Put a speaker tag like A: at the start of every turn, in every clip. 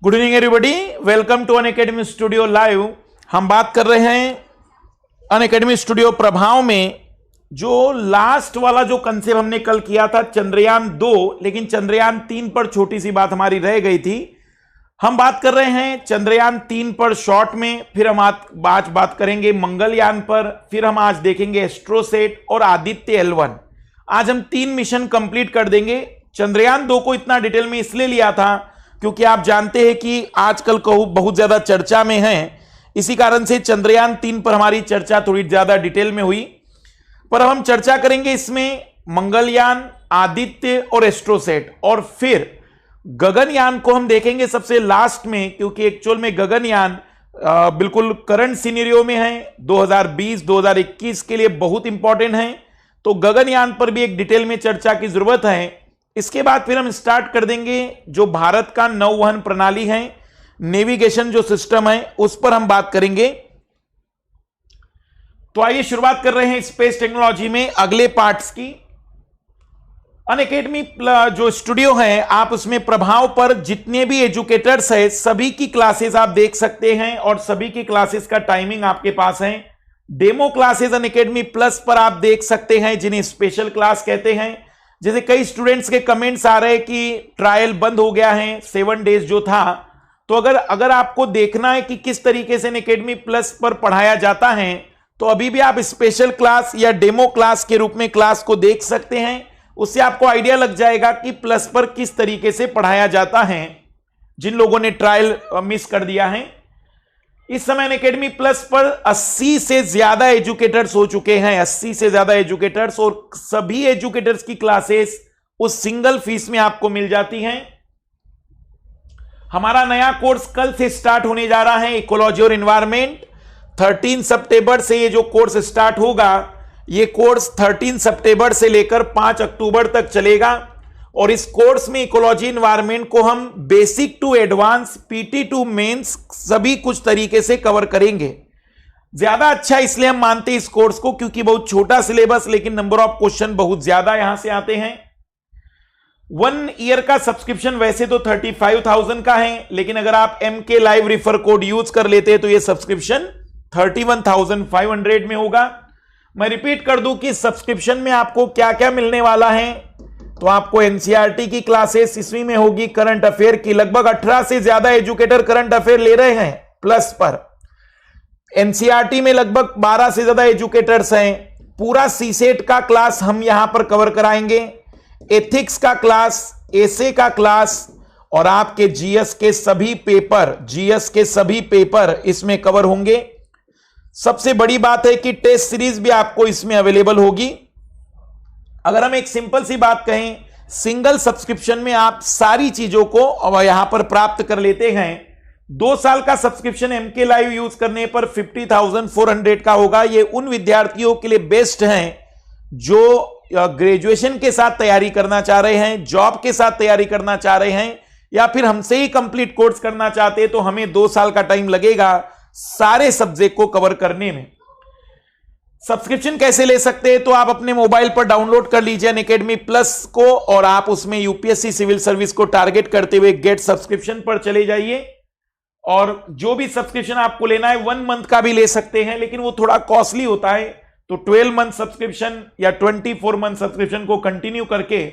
A: Good evening everybody, welcome to Unacademy studio live. हम बात कर रहे हैं अनअकैडमी स्टूडियो प्रभाव में जो लास्ट वाला जो कंसेप्ट हमने कल किया था चंद्रयान 2, लेकिन चंद्रयान 3 पर छोटी सी बात हमारी रह गई थी। हम बात कर रहे हैं चंद्रयान 3 पर शॉर्ट में, फिर हम आज बात करेंगे मंगलयान पर, फिर हम आज देखेंगे एस्ट्रोसेट और आदित्य L1। आज हम 3 मिशन कंप्लीट कर देंगे। चंद्रयान 2 को इतना डिटेल में इसलिए लिया था क्योंकि आप जानते हैं कि आजकल बहुत ज्यादा चर्चा में है, इसी कारण से चंद्रयान 3 पर हमारी चर्चा थोड़ी ज्यादा डिटेल में हुई। पर हम चर्चा करेंगे इसमें मंगलयान, आदित्य और एस्ट्रोसेट, और फिर गगनयान को हम देखेंगे सबसे लास्ट में, क्योंकि एक्चुअल में गगनयान बिल्कुल करंट सिनेरियो में है, 2020-2021 के लिए बहुत इंपॉर्टेंट है। तो गगनयान पर भी एक डिटेल में चर्चा की जरूरत है। इसके बाद फिर हम स्टार्ट कर देंगे जो भारत का नौवहन प्रणाली है, नेविगेशन जो सिस्टम है, उस पर हम बात करेंगे। तो आइए शुरुआत कर रहे हैं स्पेस टेक्नोलॉजी में अगले पार्ट्स की। अनअकैडमी जो स्टूडियो है, आप उसमें प्रभाव पर जितने भी एजुकेटर्स हैं सभी की क्लासेस आप देख सकते हैं, और सभी की क्लासेस का टाइमिंग आपके पास है। डेमो क्लासेस अनअकैडमी प्लस पर आप देख सकते हैं, जिन्हें स्पेशल क्लास कहते हैं। जैसे कई स्टूडेंट्स के कमेंट्स आ रहे हैं कि ट्रायल बंद हो गया है, 7 डेज जो था, तो अगर आपको देखना है कि किस तरीके से अनअकैडमी प्लस पर पढ़ाया जाता है, तो अभी भी आप स्पेशल क्लास या डेमो क्लास के रूप में क्लास को देख सकते हैं। उससे आपको आइडिया लग जाएगा कि प्लस पर किस तरीके से पढ़ाया जाता है, जिन लोगों ने ट्रायल मिस कर दिया है। इस समय अनअकैडमी प्लस पर 80 से ज्यादा एजुकेटर्स हो चुके हैं, 80 से ज्यादा एजुकेटर्स, और सभी एजुकेटर्स की क्लासेस उस सिंगल फीस में आपको मिल जाती हैं। हमारा नया कोर्स कल से स्टार्ट होने जा रहा है, इकोलॉजी और एनवायरनमेंट। 13 सितंबर से ये जो कोर्स स्टार्ट होगा, ये कोर्स 13 सितंबर से लेकर 5 अक्टूबर तक चलेगा। और इस कोर्स में इकोलॉजी एनवायरनमेंट को हम basic to advance, PT2 mains सभी कुछ तरीके से कवर करेंगे। ज्यादा अच्छा इसलिए हम मानते हैं इस कोर्स को क्योंकि बहुत छोटा सिलेबस, लेकिन नंबर ऑफ क्वेश्चन बहुत ज्यादा यहां से आते हैं। 1 ईयर का सब्सक्रिप्शन वैसे तो 35,000 का है, लेकिन अगर आप MK live refer code use कर लेते हैं तो यह सब्सक्रिप्शन 31,500 में होगा। मैं रिपीट कर दूं कि सब्सक्रिप्शन में आपको क्या क्या मिलने वाला है। तो आपको NCERT की क्लासेस इसमें में होगी, करंट अफेयर की लगभग 18 से ज्यादा एजुकेटर करंट अफेयर ले रहे हैं प्लस पर। NCERT में लगभग 12 से ज्यादा एजुकेटर्स हैं। पूरा CSET का क्लास हम यहां पर कवर कराएंगे, एथिक्स का क्लास, एसे का क्लास, और आपके GS के सभी पेपर इसमें कवर होंगे। सबसे बड़ी बात है कि टेस्ट सीरीज भी आपको इसमें अवेलेबल होगी। अगर हम एक सिंपल सी बात कहें, सिंगल सब्सक्रिप्शन में आप सारी चीजों को यहां पर प्राप्त कर लेते हैं। 2 साल का सब्सक्रिप्शन MK लाइव यूज करने पर 50,400 का होगा। ये उन विद्यार्थियों के लिए बेस्ट है जो ग्रेजुएशन के साथ तैयारी करना चाह रहे हैं, जॉब के साथ तैयारी करना चाह रहे हैं, या फिर हमसे ही कंप्लीट कोर्स करना चाहते हैं। तो हमें 2 साल का टाइम लगेगा सारे सब्जेक्ट को कवर करने में। सब्सक्रिप्शन कैसे ले सकते हैं? तो आप अपने मोबाइल पर डाउनलोड कर लीजिए अनअकैडमी प्लस को, और आप उसमें UPSC सिविल सर्विस को टारगेट करते हुए गेट सब्सक्रिप्शन पर चले जाइए। और जो भी सब्सक्रिप्शन आपको लेना है 1 मंथ का भी ले सकते हैं, लेकिन वो थोड़ा कॉस्टली होता है। तो 12 मंथ सब्सक्रिप्शन या 24 मंथ सब्सक्रिप्शन को कंटिन्यू करके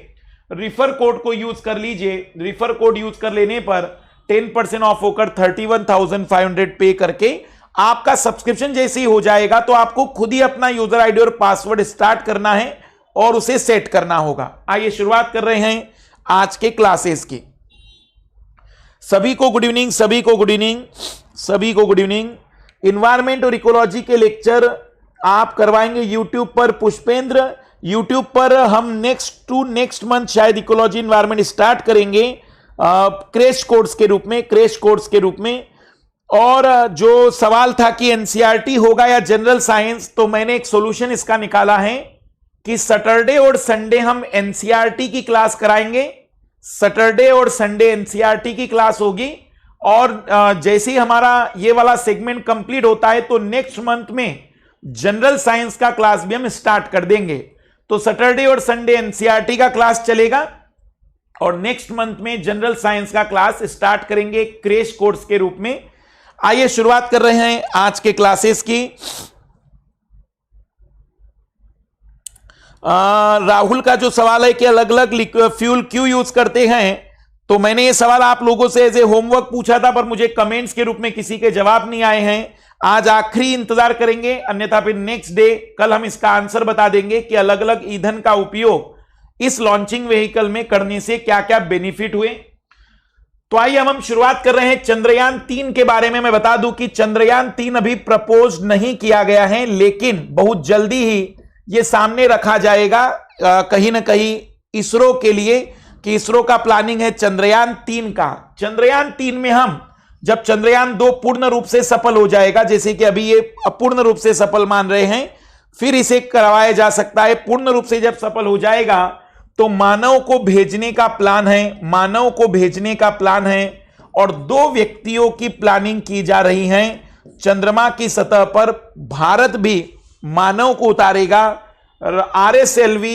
A: रिफर कोड को यूज कर लीजिए। रिफर कोड यूज कर लेने पर 10% ऑफ होकर 31,500 पे करके आपका सब्सक्रिप्शन जैसे ही हो जाएगा, तो आपको खुद ही अपना यूजर आईडी और पासवर्ड स्टार्ट करना है और उसे सेट करना होगा। आइए शुरुआत कर रहे हैं आज के क्लासेस की। सभी को गुड इवनिंग, सभी को गुड इवनिंग, सभी को गुड इवनिंग। इन्वायरमेंट और इकोलॉजी के लेक्चर आप करवाएंगे यूट्यूब पर पुष्पेंद्र। यूट्यूब पर हम नेक्स्ट मंथ शायद इकोलॉजी इन्वायरमेंट स्टार्ट करेंगे क्रैश कोर्स के रूप में। और जो सवाल था कि NCERT होगा या जनरल साइंस, तो मैंने एक सॉल्यूशन इसका निकाला है कि सैटरडे और संडे हम NCERT की क्लास कराएंगे। सैटरडे और संडे NCERT की क्लास होगी, और जैसे ही हमारा ये वाला सेगमेंट कंप्लीट होता है तो नेक्स्ट मंथ में जनरल साइंस का क्लास भी हम स्टार्ट कर देंगे। तो सैटरडे और संडे NCERT का क्लास चलेगा, और नेक्स्ट मंथ में जनरल साइंस का क्लास स्टार्ट करेंगे क्रैश कोर्स के रूप में। आइए शुरुआत कर रहे हैं आज के क्लासेस की। राहुल का जो सवाल है कि अलग अलग फ्यूल क्यों यूज करते हैं, तो मैंने ये सवाल आप लोगों से एज ए होमवर्क पूछा था, पर मुझे कमेंट्स के रूप में किसी के जवाब नहीं आए हैं। आज आखिरी इंतजार करेंगे, अन्यथा फिर नेक्स्ट डे कल हम इसका आंसर बता देंगे कि अलग अलग ईंधन का उपयोग इस लॉन्चिंग व्हीकल में करने से क्या क्या बेनिफिट हुए। तो आइए हम शुरुआत कर रहे हैं चंद्रयान 3 के बारे में। मैं बता दूं कि चंद्रयान 3 अभी प्रपोज नहीं किया गया है, लेकिन बहुत जल्दी ही यह सामने रखा जाएगा कहीं ना कहीं इसरो के लिए, कि इसरो का प्लानिंग है चंद्रयान 3 का। चंद्रयान 3 में हम जब चंद्रयान 2 पूर्ण रूप से सफल हो जाएगा, जैसे कि अभी ये अपूर्ण रूप से सफल मान रहे हैं, फिर इसे करवाया जा सकता है। पूर्ण रूप से जब सफल हो जाएगा तो मानव को भेजने का प्लान है, और 2 व्यक्तियों की प्लानिंग की जा रही है चंद्रमा की सतह पर। भारत भी मानव को उतारेगा। RSLV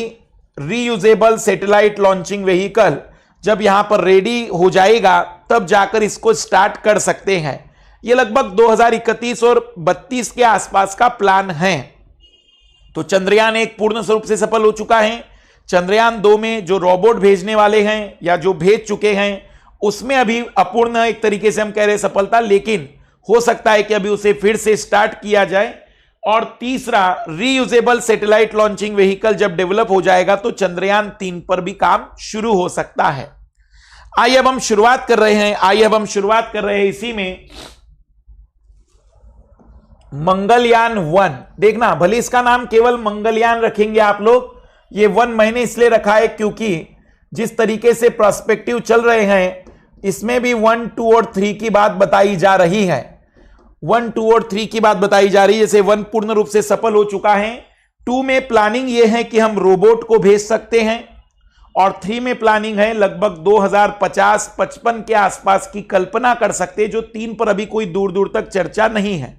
A: reusable satellite launching vehicle जब यहां पर रेडी हो जाएगा तब जाकर इसको स्टार्ट कर सकते हैं। यह लगभग 2031 और 32 के आसपास का प्लान है। तो चंद्रयान 1 पूर्ण रूप से सफल हो चुका है। चंद्रयान 2 में जो रोबोट भेजने वाले हैं या जो भेज चुके हैं उसमें अभी अपूर्ण एक तरीके से हम कह रहे सफलता, लेकिन हो सकता है कि अभी उसे फिर से स्टार्ट किया जाए। और तीसरा, रीयूजेबल सैटेलाइट लॉन्चिंग व्हीकल जब डेवलप हो जाएगा तो चंद्रयान 3 पर भी काम शुरू हो सकता है। आइए अब हम शुरुआत कर रहे हैं इसी में मंगलयान 1। देखना, भले इसका नाम केवल मंगलयान रखेंगे आप लोग, ये 1 महीने इसलिए रखा है क्योंकि जिस तरीके से प्रोस्पेक्टिव चल रहे हैं इसमें भी 1, 2 और 3 की बात बताई जा रही है। 1, 2 और 3 की बात बताई जा रही है। जैसे 1 पूर्ण रूप से सफल हो चुका है, 2 में प्लानिंग यह है कि हम रोबोट को भेज सकते हैं, और 3 में प्लानिंग है लगभग 2050-55 के आसपास की कल्पना कर सकते हैं, जो 3 पर अभी कोई दूर दूर तक चर्चा नहीं है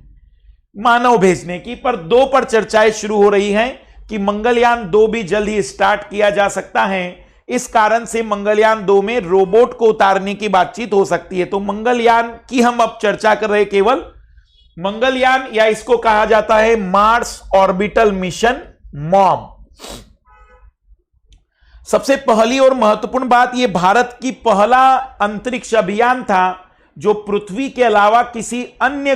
A: मानव भेजने की, पर 2 पर चर्चाएं शुरू हो रही हैं कि मंगलयान 2 भी जल्द ही स्टार्ट किया जा सकता है। इस कारण से मंगलयान 2 में रोबोट को उतारने की बातचीत हो सकती है। तो मंगलयान की हम अब चर्चा कर रहे हैं, केवल मंगलयान, या इसको कहा जाता है मार्स ऑर्बिटल मिशन मॉम। सबसे पहली और महत्वपूर्ण बात, यह भारत की पहला अंतरिक्ष अभियान था जो पृथ्वी के अलावा किसी अन्य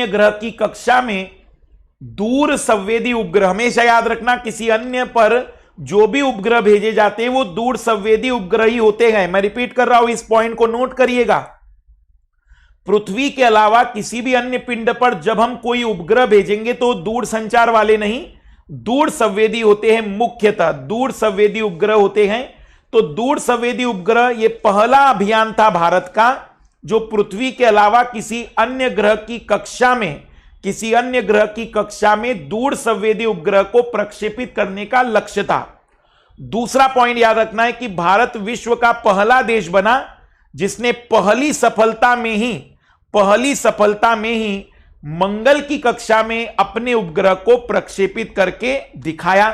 A: ग्रह की कक्षा में दूर संवेदी उपग्रह, हमेशा याद रखना किसी अन्य पर जो भी उपग्रह भेजे जाते हैं वो दूर संवेदी उपग्रह ही होते हैं। मैं रिपीट कर रहा हूं, इस पॉइंट को नोट करिएगा। पृथ्वी के अलावा किसी भी अन्य पिंड पर जब हम कोई उपग्रह भेजेंगे तो दूर संचार वाले नहीं, दूर संवेदी होते हैं, मुख्यतः दूर संवेदी उपग्रह होते हैं। तो दूर संवेदी उपग्रह ये पहला अभियान था भारत का जो पृथ्वी के अलावा किसी अन्य ग्रह की कक्षा में दूर संवेदी उपग्रह को प्रक्षेपित करने का लक्ष्य था। दूसरा पॉइंट याद रखना है कि भारत विश्व का पहला देश बना जिसने पहली सफलता में ही मंगल की कक्षा में अपने उपग्रह को प्रक्षेपित करके दिखाया।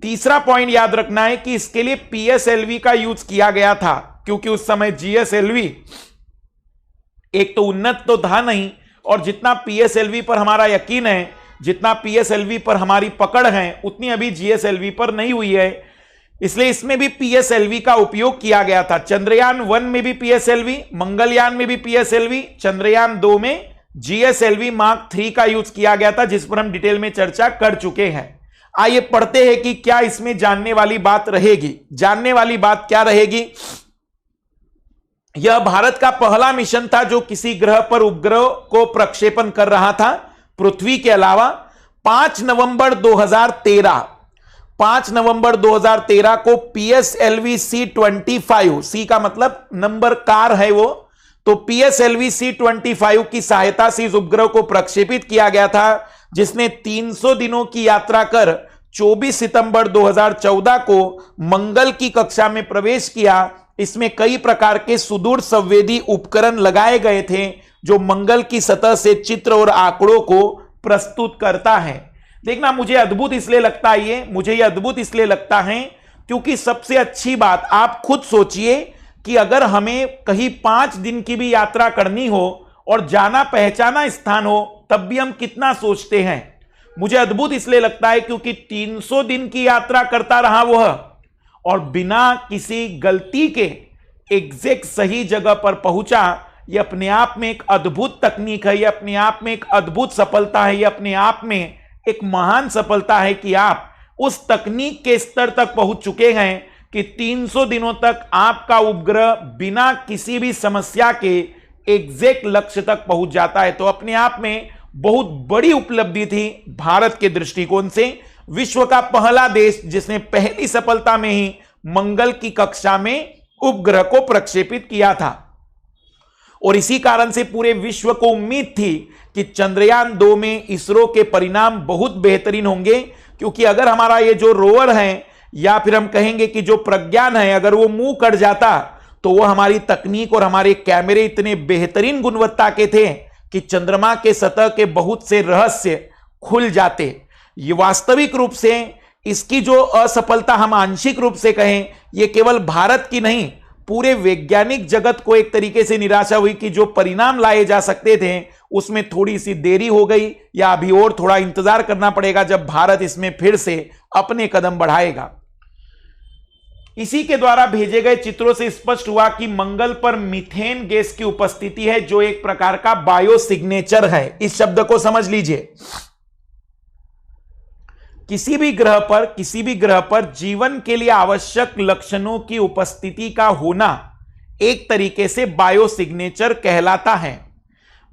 A: तीसरा पॉइंट याद रखना है कि इसके लिए PSLV का यूज किया गया था, क्योंकि उस समय GSLV एक तो उन्नत तो था नहीं, और जितना PSLV पर हमारा यकीन है, जितना PSLV पर हमारी पकड़ है, उतनी अभी GSLV पर नहीं हुई है। इसलिए इसमें भी PSLV का उपयोग किया गया था। चंद्रयान 1 में भी PSLV, मंगलयान में भी PSLV, चंद्रयान 2 में GSLV Mark 3 का यूज किया गया था, जिस पर हम डिटेल में चर्चा कर चुके हैं। आइए पढ़ते हैं कि क्या इसमें जानने वाली बात रहेगी। जानने वाली बात क्या रहेगी? यह भारत का पहला मिशन था जो किसी ग्रह पर उपग्रह को प्रक्षेपण कर रहा था पृथ्वी के अलावा। 5 नवंबर 2013 को PSLV C-25, सी का मतलब नंबर कार है वो, तो PSLV C-25 की सहायता से इस उपग्रह को प्रक्षेपित किया गया था, जिसने 300 दिनों की यात्रा कर 24 सितंबर 2014 को मंगल की कक्षा में प्रवेश किया। इसमें कई प्रकार के सुदूर संवेदी उपकरण लगाए गए थे जो मंगल की सतह से चित्र और आंकड़ों को प्रस्तुत करता है। देखना, मुझे अद्भुत इसलिए लगता है मुझे ये अद्भुत इसलिए लगता है क्योंकि सबसे अच्छी बात, आप खुद सोचिए कि अगर हमें कहीं 5 दिन की भी यात्रा करनी हो और जाना पहचाना स्थान हो, तब भी हम कितना सोचते हैं। मुझे अद्भुत इसलिए लगता है क्योंकि 300 दिन की यात्रा करता रहा वह, और बिना किसी गलती के एग्जैक्ट सही जगह पर पहुंचा। यह अपने आप में एक अद्भुत तकनीक है, यह अपने आप में एक अद्भुत सफलता है, यह अपने आप में एक महान सफलता है कि आप उस तकनीक के स्तर तक पहुंच चुके हैं कि 300 दिनों तक आपका उपग्रह बिना किसी भी समस्या के एग्जैक्ट लक्ष्य तक पहुंच जाता है। तो अपने आप में बहुत बड़ी उपलब्धि थी भारत के दृष्टिकोण से। विश्व का पहला देश जिसने पहली सफलता में ही मंगल की कक्षा में उपग्रह को प्रक्षेपित किया था, और इसी कारण से पूरे विश्व को उम्मीद थी कि चंद्रयान 2 में इसरो के परिणाम बहुत बेहतरीन होंगे, क्योंकि अगर हमारा ये जो रोवर है, या फिर हम कहेंगे कि जो प्रज्ञान है, अगर वो मुंह कर जाता तो वो हमारी तकनीक और हमारे कैमरे इतने बेहतरीन गुणवत्ता के थे कि चंद्रमा के सतह के बहुत से रहस्य खुल जाते। ये वास्तविक रूप से इसकी जो असफलता हम आंशिक रूप से कहें, ये केवल भारत की नहीं, पूरे वैज्ञानिक जगत को एक तरीके से निराशा हुई कि जो परिणाम लाए जा सकते थे उसमें थोड़ी सी देरी हो गई, या अभी और थोड़ा इंतजार करना पड़ेगा जब भारत इसमें फिर से अपने कदम बढ़ाएगा। इसी के द्वारा भेजे गए चित्रों से स्पष्ट हुआ कि मंगल पर मीथेन गैस की उपस्थिति है, जो एक प्रकार का बायो सिग्नेचर है। इस शब्द को समझ लीजिए। किसी भी ग्रह पर जीवन के लिए आवश्यक लक्षणों की उपस्थिति का होना एक तरीके से बायो सिग्नेचर कहलाता है।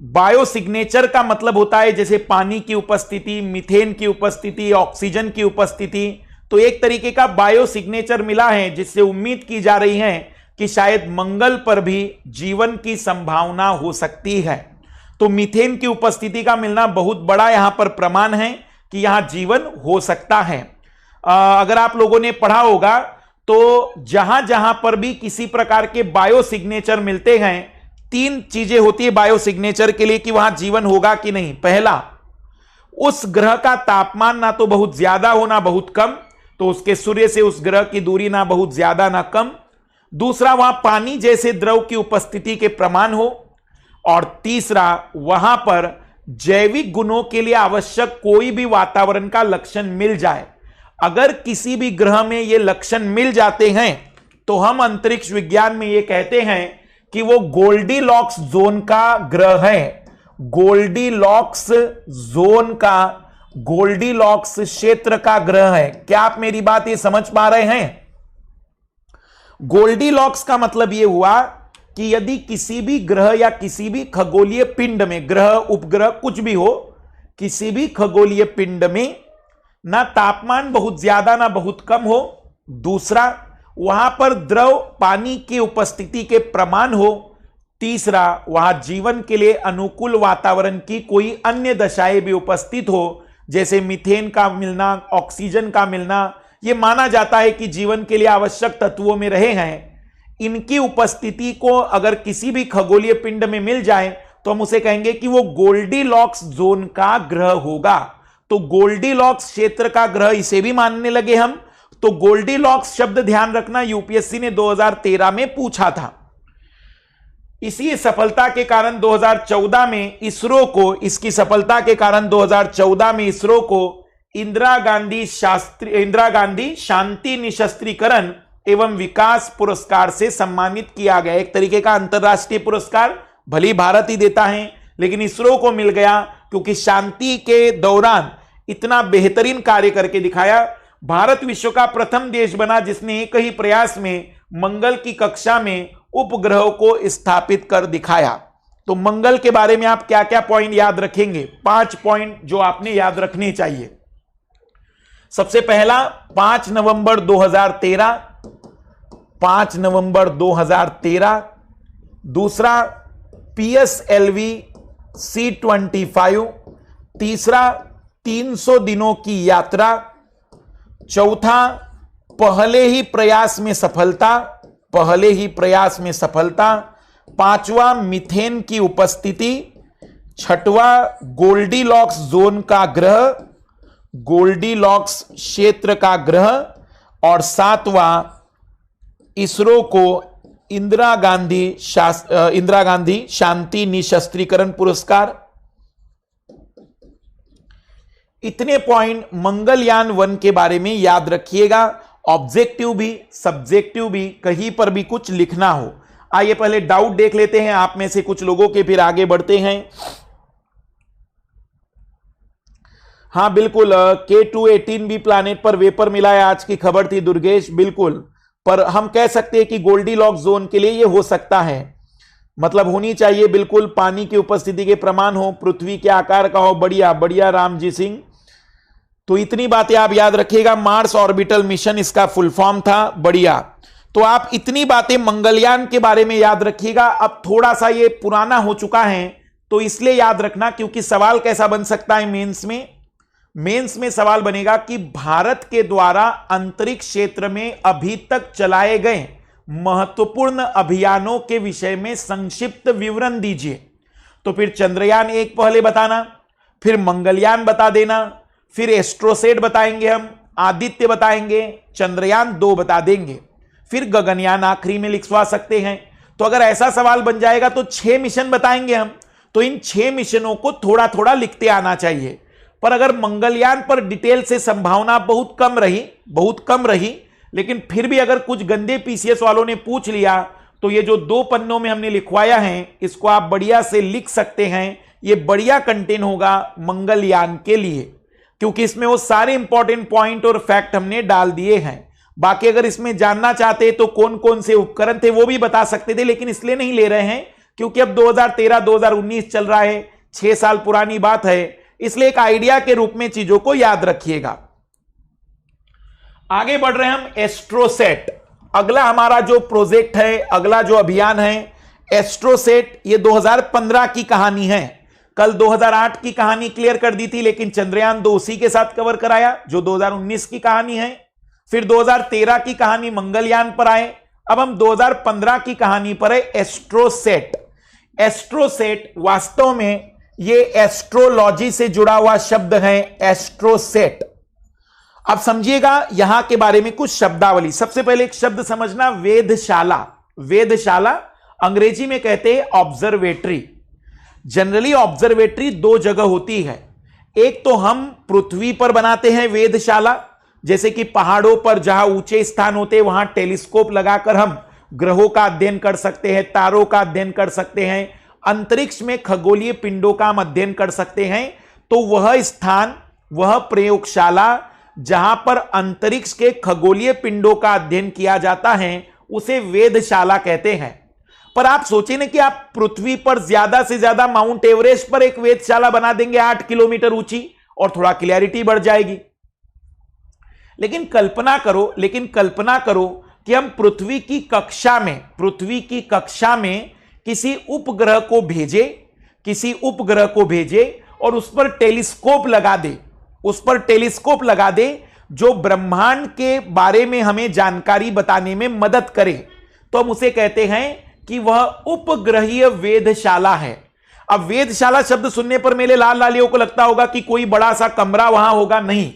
A: बायो सिग्नेचर का मतलब होता है जैसे पानी की उपस्थिति, मीथेन की उपस्थिति, ऑक्सीजन की उपस्थिति। तो एक तरीके का बायो सिग्नेचर मिला है, जिससे उम्मीद की जा रही है कि शायद मंगल पर भी जीवन की संभावना हो सकती है। तो मीथेन की उपस्थिति का मिलना बहुत बड़ा यहां पर प्रमाण है कि यहां जीवन हो सकता है। अगर आप लोगों ने पढ़ा होगा तो जहां जहां पर भी किसी प्रकार के बायो सिग्नेचर मिलते हैं, 3 चीजें होती है बायो सिग्नेचर के लिए कि वहां जीवन होगा कि नहीं। पहला, उस ग्रह का तापमान ना तो बहुत ज्यादा हो ना बहुत कम, तो उसके सूर्य से उस ग्रह की दूरी ना बहुत ज्यादा ना कम। दूसरा, वहां पानी जैसे द्रव की उपस्थिति के प्रमाण हो। और तीसरा, वहां पर जैविक गुणों के लिए आवश्यक कोई भी वातावरण का लक्षण मिल जाए। अगर किसी भी ग्रह में ये लक्षण मिल जाते हैं तो हम अंतरिक्ष विज्ञान में ये कहते हैं कि वो गोल्डीलॉक्स जोन का ग्रह है। गोल्डीलॉक्स जोन का, गोल्डीलॉक्स क्षेत्र का ग्रह है। क्या आप मेरी बात ये समझ पा रहे हैं? गोल्डीलॉक्स का मतलब ये हुआ कि यदि किसी भी ग्रह या किसी भी खगोलीय पिंड में, ग्रह उपग्रह कुछ भी हो, किसी भी खगोलीय पिंड में ना तापमान बहुत ज्यादा ना बहुत कम हो। दूसरा, वहां पर द्रव पानी की उपस्थिति के प्रमाण हो। तीसरा, वहां जीवन के लिए अनुकूल वातावरण की कोई अन्य दशाएं भी उपस्थित हो, जैसे मीथेन का मिलना, ऑक्सीजन का मिलना। यह माना जाता है कि जीवन के लिए आवश्यक तत्वों में रहे हैं। इनकी उपस्थिति को अगर किसी भी खगोलीय पिंड में मिल जाए तो हम उसे कहेंगे कि वो गोल्डीलॉक्स जोन का ग्रह होगा। तो गोल्डीलॉक्स क्षेत्र का ग्रह इसे भी मानने लगे हम। तो गोल्डीलॉक्स शब्द ध्यान रखना, यूपीएससी ने 2013 में पूछा था। इसी सफलता के कारण 2014 में इसरो को, इसकी सफलता के कारण 2014 में इसरो को इंदिरा गांधी शांति निशस्त्रीकरण एवं विकास पुरस्कार से सम्मानित किया गया। एक तरीके का अंतरराष्ट्रीय पुरस्कार, भली भारत ही देता है, लेकिन इसरो को मिल गया क्योंकि शांति के दौरान इतना बेहतरीन कार्य करके दिखाया। भारत विश्व का प्रथम देश बना जिसने एक ही प्रयास में मंगल की कक्षा में उपग्रहों को स्थापित कर दिखाया। तो मंगल के बारे में आप क्या क्या पॉइंट याद रखेंगे? 5 पॉइंट जो आपने याद रखने चाहिए। सबसे पहला, 5 नवंबर 2013, 5 नवंबर 2013। दूसरा, PSLV C-25। तीसरा, 300 दिनों की यात्रा। चौथा, पहले ही प्रयास में सफलता, पहले ही प्रयास में सफलता। पांचवा, मीथेन की उपस्थिति। छठवां, गोल्डीलॉक्स जोन का ग्रह। गोल्डीलॉक्स क्षेत्र का ग्रह, और 7वां इसरो को इंदिरा गांधी शांति निशस्त्रीकरण पुरस्कार। इतने पॉइंट मंगलयान 1 के बारे में याद रखिएगा। ऑब्जेक्टिव भी सब्जेक्टिव भी कहीं पर भी कुछ लिखना हो। आइए पहले डाउट देख लेते हैं आप में से कुछ लोगों के, फिर आगे बढ़ते हैं। हां बिल्कुल, K2-18 भी प्लैनेट पर वेपर मिला है, आज की खबर थी दुर्गेश। बिल्कुल, पर हम कह सकते हैं कि गोल्डीलॉक्स जोन के लिए यह हो सकता है, मतलब होनी चाहिए बिल्कुल, पानी की उपस्थिति के प्रमाण हो, पृथ्वी के आकार का हो। बढ़िया बढ़िया रामजी सिंह, तो इतनी बातें आप याद रखिएगा। मार्स ऑर्बिटल मिशन इसका फुल फॉर्म था। बढ़िया, तो आप इतनी बातें मंगलयान के बारे में याद रखिएगा। अब थोड़ा सा ये पुराना हो चुका है तो इसलिए याद रखना, क्योंकि सवाल कैसा बन सकता है मेंस में सवाल बनेगा कि भारत के द्वारा अंतरिक्ष क्षेत्र में अभी तक चलाए गए महत्वपूर्ण अभियानों के विषय में संक्षिप्त विवरण दीजिए। तो फिर चंद्रयान 1 पहले बताना, फिर मंगलयान बता देना, फिर एस्ट्रोसेट बताएंगे हम, आदित्य बताएंगे, चंद्रयान 2 बता देंगे, फिर गगनयान आखिरी में लिखवा सकते हैं। तो अगर ऐसा सवाल बन जाएगा तो 6 मिशन बताएंगे हम, तो इन 6 मिशनों को थोड़ा थोड़ा लिखते आना चाहिए। पर अगर मंगलयान पर डिटेल से संभावना बहुत कम रही, लेकिन फिर भी अगर कुछ गंदे पीसीएस वालों ने पूछ लिया तो ये जो 2 पन्नों में हमने लिखवाया है इसको आप बढ़िया से लिख सकते हैं। ये बढ़िया कंटेंट होगा मंगलयान के लिए, क्योंकि इसमें वो सारे इंपॉर्टेंट पॉइंट और फैक्ट हमने डाल दिए हैं। बाकी अगर इसमें जानना चाहते तो कौन कौन से उपकरण थे वो भी बता सकते थे, लेकिन इसलिए नहीं ले रहे हैं क्योंकि अब 2013-2019 चल रहा है, 6 साल पुरानी बात है, इसलिए एक आइडिया के रूप में चीजों को याद रखिएगा। आगे बढ़ रहे हैं हम एस्ट्रोसेट। अगला हमारा जो प्रोजेक्ट है, अगला जो अभियान है एस्ट्रोसेट, ये 2015 की कहानी है। कल 2008 की कहानी क्लियर कर दी थी, लेकिन चंद्रयान 2 उसी के साथ कवर कराया जो 2019 की कहानी है। फिर 2013 की कहानी मंगलयान पर आए, अब हम 2015 की कहानी पर है एस्ट्रोसेट। एस्ट्रोसेट वास्तव में ये एस्ट्रोलॉजी से जुड़ा हुआ शब्द है, एस्ट्रोसेट। अब समझिएगा यहां के बारे में कुछ शब्दावली। सबसे पहले एक शब्द समझना, वेधशाला। वेधशाला अंग्रेजी में कहते हैं ऑब्जर्वेटरी। जनरली ऑब्जर्वेटरी 2 जगह होती है, एक तो हम पृथ्वी पर बनाते हैं वेधशाला, जैसे कि पहाड़ों पर जहां ऊंचे स्थान होते हैं वहां टेलीस्कोप लगाकर हम ग्रहों का अध्ययन कर सकते हैं, तारों का अध्ययन कर सकते हैं, अंतरिक्ष में खगोलीय पिंडों का हम अध्ययन कर सकते हैं। तो वह स्थान, वह प्रयोगशाला जहां पर अंतरिक्ष के खगोलीय पिंडों का अध्ययन किया जाता है उसे वेधशाला कहते हैं। पर आप सोचें ना कि आप पृथ्वी पर ज्यादा से ज्यादा माउंट एवरेस्ट पर एक वेधशाला बना देंगे 8 किलोमीटर ऊंची, और थोड़ा क्लैरिटी बढ़ जाएगी। लेकिन कल्पना करो कि हम पृथ्वी की कक्षा में किसी उपग्रह को भेजे और उस पर टेलीस्कोप लगा दे जो ब्रह्मांड के बारे में हमें जानकारी बताने में मदद करे, तो हम उसे कहते हैं कि वह उपग्रहीय वेधशाला है। अब वेधशाला शब्द सुनने पर मेरे लाल लालियों को लगता होगा कि कोई बड़ा सा कमरा वहां होगा, नहीं,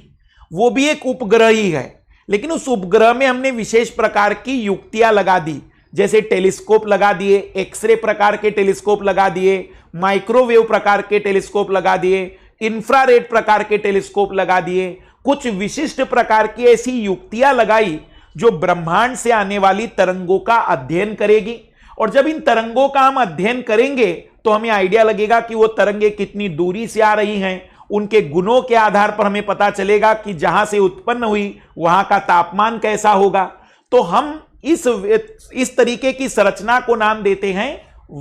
A: वो भी एक उपग्रह ही है, लेकिन उस उपग्रह में हमने विशेष प्रकार की युक्तियां लगा दी, जैसे टेलीस्कोप लगा दिए, एक्सरे प्रकार के टेलीस्कोप लगा दिए, माइक्रोवेव प्रकार के टेलीस्कोप लगा दिए, इंफ्रारेड प्रकार के टेलीस्कोप लगा दिए, कुछ विशिष्ट प्रकार की ऐसी युक्तियां लगाई जो ब्रह्मांड से आने वाली तरंगों का अध्ययन करेगी। और जब इन तरंगों का हम अध्ययन करेंगे तो हमें आइडिया लगेगा कि वो तरंगें कितनी दूरी से आ रही हैं, उनके गुणों के आधार पर हमें पता चलेगा कि जहां से उत्पन्न हुई वहां का तापमान कैसा होगा। तो हम इस तरीके की संरचना को नाम देते हैं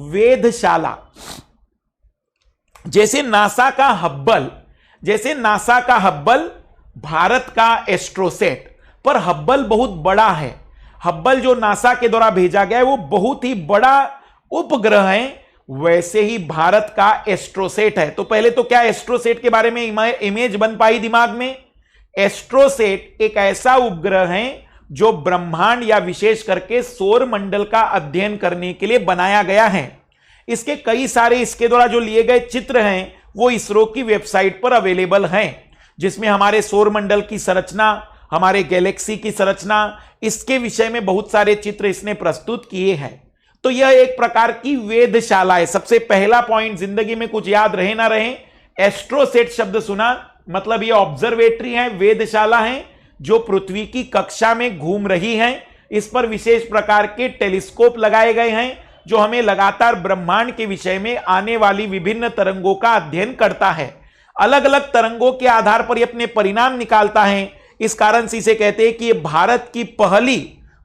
A: वेधशाला। जैसे नासा का हब्बल भारत का एस्ट्रोसेट, पर हब्बल बहुत बड़ा है। हब्बल जो नासा के द्वारा भेजा गया है वो बहुत ही बड़ा उपग्रह है, वैसे ही भारत का एस्ट्रोसेट है। तो पहले तो क्या एस्ट्रोसेट के बारे में इमेज बन पाई दिमाग में? एस्ट्रोसेट एक ऐसा उपग्रह है जो ब्रह्मांड या विशेष करके सौर मंडल का अध्ययन करने के लिए बनाया गया है। इसके कई सारे इसके द्वारा जो लिए गए चित्र हैं वो इसरो की वेबसाइट पर अवेलेबल हैं। जिसमें हमारे सौर मंडल की संरचना, हमारे गैलेक्सी की संरचना, इसके विषय में बहुत सारे चित्र इसने प्रस्तुत किए हैं। तो यह एक प्रकार की वेधशाला है। सबसे पहला पॉइंट, जिंदगी में कुछ याद रहे ना रहे, एस्ट्रोसेट शब्द सुना मतलब यह ऑब्जर्वेटरी है, वेधशाला है जो पृथ्वी की कक्षा में घूम रही है। इस पर विशेष प्रकार के टेलीस्कोप लगाए गए हैं जो हमें लगातार ब्रह्मांड के विषय में आने वाली विभिन्न तरंगों का अध्ययन करता है। अलग अलग तरंगों के आधार पर यह अपने परिणाम निकालता है। इस कारण से इसे कहते हैं कि यह भारत की पहली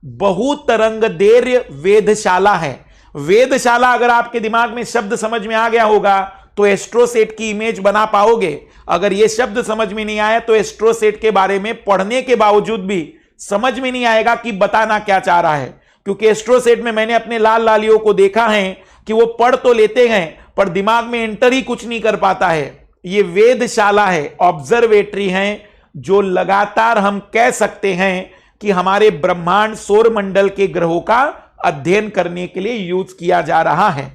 A: बहुतरंगदैर्घ्य वेधशाला है। वेधशाला अगर आपके दिमाग में शब्द समझ में आ गया होगा तो एस्ट्रोसेट की इमेज बना पाओगे। अगर यह शब्द समझ में नहीं आया तो एस्ट्रोसेट के बारे में पढ़ने के बावजूद भी समझ में नहीं आएगा कि बताना क्या चाह रहा है, क्योंकि एस्ट्रोसेट में मैंने अपने लाल लालियों को देखा है कि वो पढ़ तो लेते हैं पर दिमाग में एंटर ही कुछ नहीं कर पाता है। ये वेधशाला है, ऑब्जर्वेटरी है, जो लगातार हम कह सकते हैं कि हमारे ब्रह्मांड सौर मंडल के ग्रहों का अध्ययन करने के लिए यूज किया जा रहा है।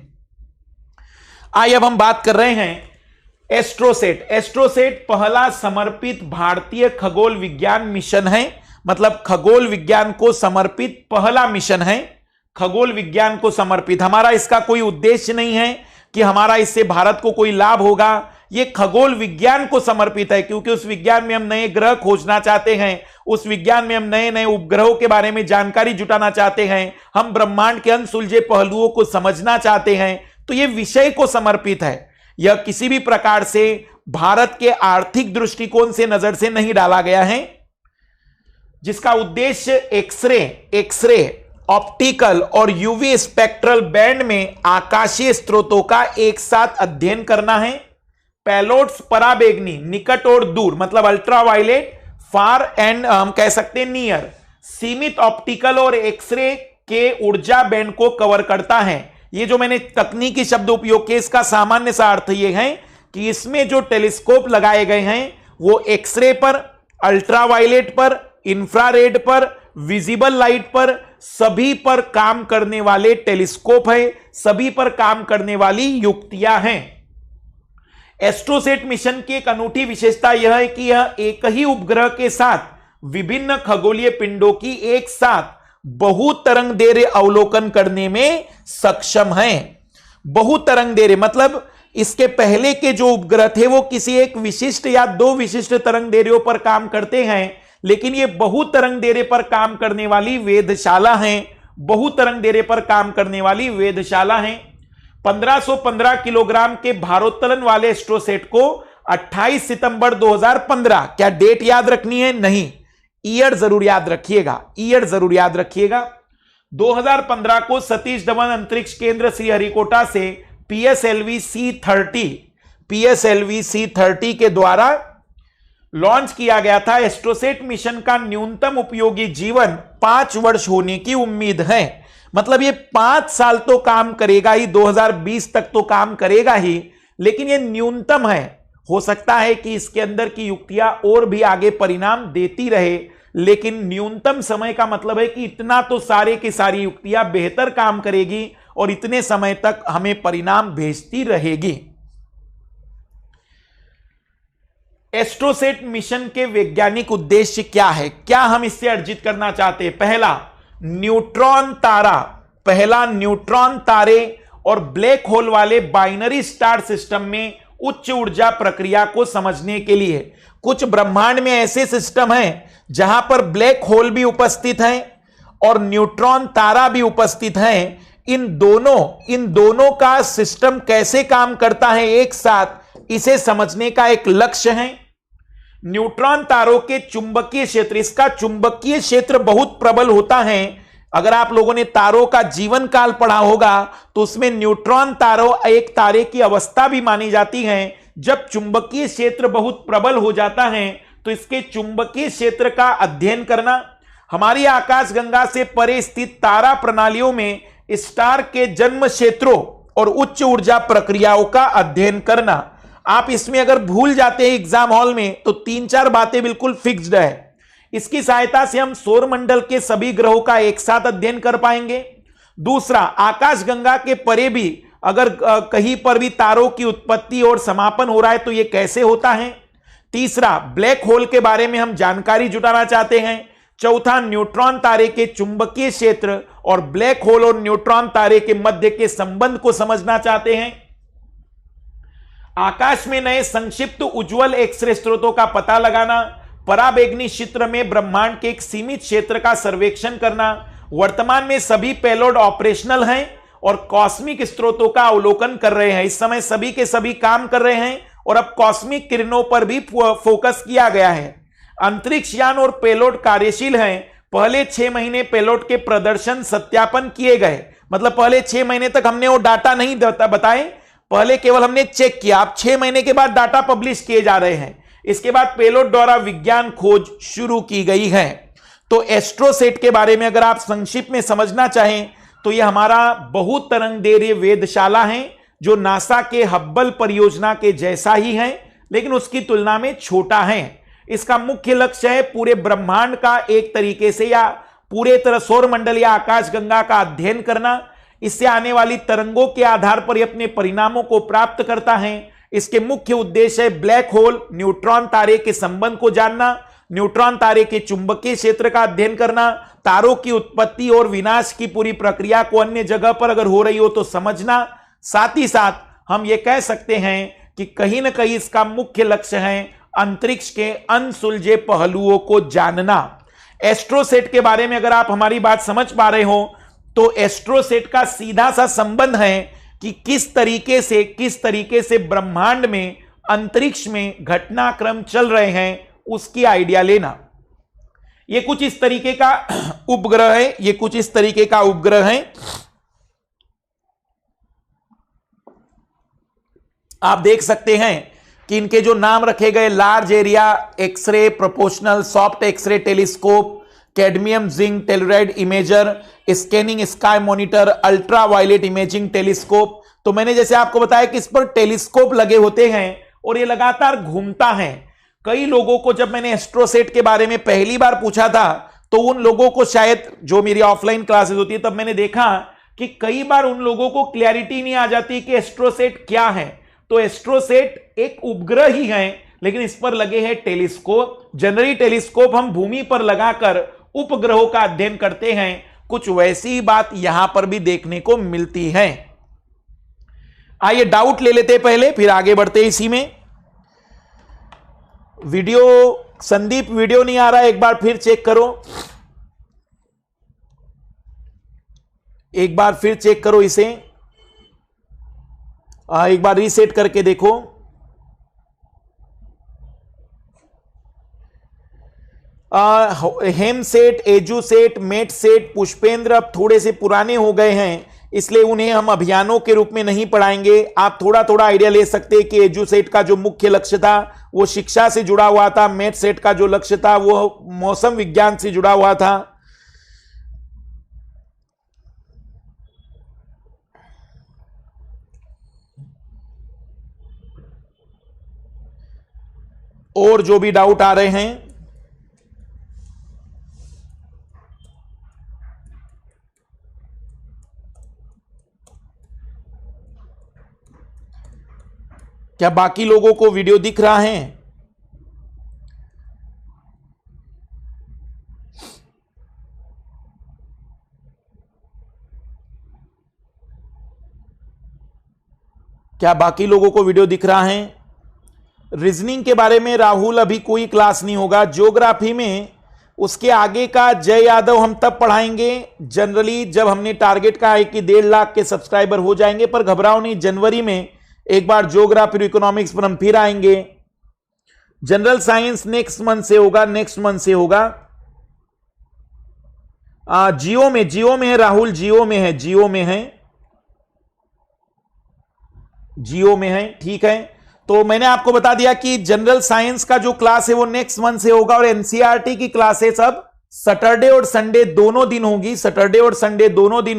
A: आइए अब हम बात कर रहे हैं एस्ट्रोसेट। एस्ट्रोसेट पहला समर्पित भारतीय खगोल विज्ञान मिशन है, मतलब खगोल विज्ञान को समर्पित पहला मिशन है। खगोल विज्ञान को समर्पित, हमारा इसका कोई उद्देश्य नहीं है कि हमारा इससे भारत को कोई लाभ होगा। यह खगोल विज्ञान को समर्पित है क्योंकि उस विज्ञान में हम नए ग्रह खोजना चाहते हैं, उस विज्ञान में हम नए नए उपग्रहों के बारे में जानकारी जुटाना चाहते हैं, हम ब्रह्मांड के अनसुलझे पहलुओं को समझना चाहते हैं। तो यह विषय को समर्पित है। यह किसी भी प्रकार से भारत के आर्थिक दृष्टिकोण से नजर से नहीं डाला गया है, जिसका उद्देश्य एक्सरे, ऑप्टिकल और यूवी स्पेक्ट्रल बैंड में आकाशीय स्रोतों का एक साथ अध्ययन करना है। पेलोड्स पराबैंगनी, निकट और दूर, मतलब अल्ट्रावायलेट, फार एंड हम कह सकते हैं नियर, सीमित ऑप्टिकल और एक्सरे के ऊर्जा बैंड को कवर करता है। ये जो मैंने तकनीकी शब्द उपयोग किए इसका सामान्य सा अर्थ यह है कि इसमें जो टेलीस्कोप लगाए गए हैं वो एक्सरे पर, अल्ट्रावायलेट पर, इंफ्रारेड पर, विजिबल लाइट पर, सभी पर काम करने वाले टेलीस्कोप है, सभी पर काम करने वाली युक्तियां हैं। एस्ट्रोसेट मिशन की एक अनूठी विशेषता यह है कि यह एक ही उपग्रह के साथ विभिन्न खगोलीय पिंडों की एक साथ बहुतरंगदैर्घ्य अवलोकन करने में सक्षम है। बहुतरंगदैर्घ्य मतलब इसके पहले के जो उपग्रह थे वो किसी एक विशिष्ट या दो विशिष्ट तरंगदैर्घ्यों पर काम करते हैं, लेकिन ये बहुतरंगदैर्घ्य पर काम करने वाली वेधशाला है। बहुतरंगदैर्घ्य पर काम करने वाली वेधशाला है। 1515 किलोग्राम के भारोत्तोलन वाले एस्ट्रोसेट को 28 सितंबर 2015, क्या डेट याद रखनी है? नहीं, ईयर जरूर याद रखिएगा, ईयर जरूर याद रखिएगा। 2015 को सतीश धवन अंतरिक्ष केंद्र श्रीहरिकोटा से PSLV C30 के द्वारा लॉन्च किया गया था। एस्ट्रोसेट मिशन का न्यूनतम उपयोगी जीवन 5 वर्ष होने की उम्मीद है, मतलब ये 5 साल तो काम करेगा ही, 2020 तक तो काम करेगा ही, लेकिन ये न्यूनतम है। हो सकता है कि इसके अंदर की युक्तियां और भी आगे परिणाम देती रहे, लेकिन न्यूनतम समय का मतलब है कि इतना तो सारे की सारी युक्तियां बेहतर काम करेगी और इतने समय तक हमें परिणाम भेजती रहेगी। एस्ट्रोसेट मिशन के वैज्ञानिक उद्देश्य क्या है, क्या हम इससे अर्जित करना चाहते हैं? पहला न्यूट्रॉन तारे और ब्लैक होल वाले बाइनरी स्टार सिस्टम में उच्च ऊर्जा प्रक्रिया को समझने के लिए। कुछ ब्रह्मांड में ऐसे सिस्टम हैं जहां पर ब्लैक होल भी उपस्थित हैं और न्यूट्रॉन तारा भी उपस्थित हैं। इन दोनों का सिस्टम कैसे काम करता है एक साथ, इसे समझने का एक लक्ष्य है। न्यूट्रॉन तारों के चुंबकीय क्षेत्र, इसका चुंबकीय क्षेत्र बहुत प्रबल होता है। अगर आप लोगों ने तारों का जीवन काल पढ़ा होगा तो उसमें न्यूट्रॉन तारों एक तारे की अवस्था भी मानी जाती है। जब चुंबकीय क्षेत्र बहुत प्रबल हो जाता है तो इसके चुंबकीय क्षेत्र का अध्ययन करना, हमारी आकाशगंगा से परे स्थित तारा प्रणालियों में स्टार के जन्म क्षेत्रों और उच्च ऊर्जा प्रक्रियाओं का अध्ययन करना। आप इसमें अगर भूल जाते हैं एग्जाम हॉल में तो 3-4 बातें बिल्कुल फिक्स्ड है। इसकी सहायता से हम सौर मंडल के सभी ग्रहों का एक साथ अध्ययन कर पाएंगे। दूसरा, आकाशगंगा के परे भी अगर कहीं पर भी तारों की उत्पत्ति और समापन हो रहा है तो यह कैसे होता है। तीसरा, ब्लैक होल के बारे में हम जानकारी जुटाना चाहते हैं। चौथा, न्यूट्रॉन तारे के चुंबकीय क्षेत्र और ब्लैक होल और न्यूट्रॉन तारे के मध्य के संबंध को समझना चाहते हैं। आकाश में नए संक्षिप्त उज्ज्वल एक्सरे स्रोतों का पता लगाना, पराबैंगनी क्षेत्र में ब्रह्मांड के एक सीमित क्षेत्र का सर्वेक्षण करना। वर्तमान में सभी पेलोड ऑपरेशनल हैं और कॉस्मिक स्रोतों का अवलोकन कर रहे हैं। इस समय सभी के सभी काम कर रहे हैं और अब कॉस्मिक किरणों पर भी फोकस किया गया है। अंतरिक्ष यान और पेलोड कार्यशील हैं। पहले 6 महीने पेलोड के प्रदर्शन सत्यापन किए गए, मतलब पहले 6 महीने तक हमने वो डाटा नहीं बताए, पहले केवल हमने चेक किया। अब 6 महीने के बाद डाटा पब्लिश किए जा रहे हैं। इसके बाद पेलोड द्वारा विज्ञान खोज शुरू की गई है। तो एस्ट्रोसेट के बारे में अगर आप संक्षिप्त में समझना चाहें तो यह हमारा बहुतरंगदैर्घ्य वेधशाला है, जो नासा के हब्बल परियोजना के जैसा ही है, लेकिन उसकी तुलना में छोटा है। इसका मुख्य लक्ष्य है पूरे ब्रह्मांड का एक तरीके से या पूरे तरह सौर मंडल या आकाशगंगा का अध्ययन करना। इससे आने वाली तरंगों के आधार पर अपने परिणामों को प्राप्त करता है। इसके मुख्य उद्देश्य है ब्लैक होल, न्यूट्रॉन तारे के संबंध को जानना, न्यूट्रॉन तारे के चुंबकीय क्षेत्र का अध्ययन करना, तारों की उत्पत्ति और विनाश की पूरी प्रक्रिया को अन्य जगह पर अगर हो रही हो तो समझना। साथ ही साथ हम ये कह सकते हैं कि कहीं ना कहीं इसका मुख्य लक्ष्य है अंतरिक्ष के अनसुलझे पहलुओं को जानना। एस्ट्रोसेट के बारे में अगर आप हमारी बात समझ पा रहे हो तो एस्ट्रोसेट का सीधा सा संबंध है कि किस तरीके से ब्रह्मांड में, अंतरिक्ष में घटनाक्रम चल रहे हैं, उसकी आइडिया लेना। ये कुछ इस तरीके का उपग्रह है, आप देख सकते हैं कि इनके जो नाम रखे गए, large area x-ray proportional soft x-ray telescope, cadmium zinc telluride imager, scanning sky monitor, ultra violet imaging telescope. तो मैंने जैसे आपको बताया कि इस पर टेलीस्कोप लगे होते हैं और ये लगातार घूमता है। कई लोगों को जब मैंने एस्ट्रोसेट के बारे में पहली बार पूछा था तो उन लोगों को, शायद जो मेरी ऑफलाइन क्लासेस होती है तब मैंने देखा कि कई बार उन लोगों को क्लैरिटी नहीं आ जाती कि एस्ट्रोसेट क्या है। तो एस्ट्रोसेट एक उपग्रह ही है, लेकिन इस पर लगे हैं टेलीस्कोप। जनरली टेलीस्कोप हम भूमि पर लगाकर उपग्रहों का अध्ययन करते हैं, कुछ वैसी ही बात यहां पर भी देखने को मिलती है। आइए डाउट ले लेते पहले, फिर आगे बढ़ते इसी में। संदीप वीडियो नहीं आ रहा है, एक बार फिर चेक करो, एक बार फिर चेक करो इसे, एक बार रीसेट करके देखो। हेमसेट, एजुसेट, मेटसेट, पुष्पेंद्र अब थोड़े से पुराने हो गए हैं, इसलिए उन्हें हम अभियानों के रूप में नहीं पढ़ाएंगे। आप थोड़ा थोड़ा आइडिया ले सकते हैं कि एजुसेट का जो मुख्य लक्ष्य था वो शिक्षा से जुड़ा हुआ था, मेटसेट का जो लक्ष्य था वो मौसम विज्ञान से जुड़ा हुआ था। और जो भी डाउट आ रहे हैं, क्या बाकी लोगों को वीडियो दिख रहा है? क्या बाकी लोगों को वीडियो दिख रहा है? रीजनिंग के बारे में राहुल अभी कोई क्लास नहीं होगा। ज्योग्राफी में उसके आगे का जय यादव हम तब पढ़ाएंगे जनरली जब हमने टारगेट का है कि 1.5 लाख के सब्सक्राइबर हो जाएंगे। पर घबराओ नहीं, जनवरी में एक बार ज्योग्राफी और इकोनॉमिक्स पर हम फिर आएंगे। जनरल साइंस नेक्स्ट मंथ से होगा। जियो में है राहुल, जियो में है, ठीक है। तो मैंने आपको बता दिया कि जनरल साइंस का जो क्लास है वो नेक्स्ट मंथ से होगा और एनसीईआरटी की क्लासेस अब सैटरडे और संडे दोनों दिन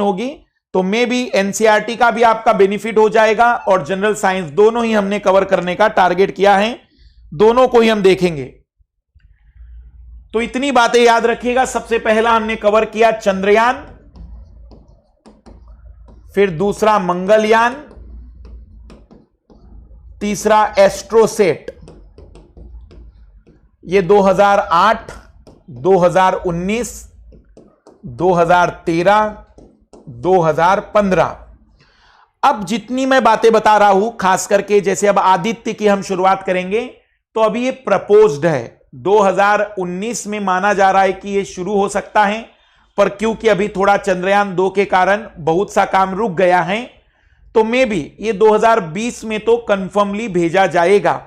A: होगी। तो मे बी एनसीईआरटी का भी आपका बेनिफिट हो जाएगा और जनरल साइंस दोनों ही हमने कवर करने का टारगेट किया है, दोनों को ही हम देखेंगे। तो इतनी बातें याद रखिएगा। सबसे पहला हमने कवर किया चंद्रयान, फिर दूसरा मंगलयान, तीसरा एस्ट्रोसेट। ये 2008, 2019, 2013, 2015। अब जितनी मैं बातें बता रहा हूं, खास करके जैसे अब आदित्य की हम शुरुआत करेंगे, तो अभी ये प्रपोज्ड है। 2019 में माना जा रहा है कि ये शुरू हो सकता है, पर क्योंकि अभी थोड़ा चंद्रयान 2 के कारण बहुत सा काम रुक गया है, तो मे भी ये 2020 में तो कंफर्मली भेजा जाएगा।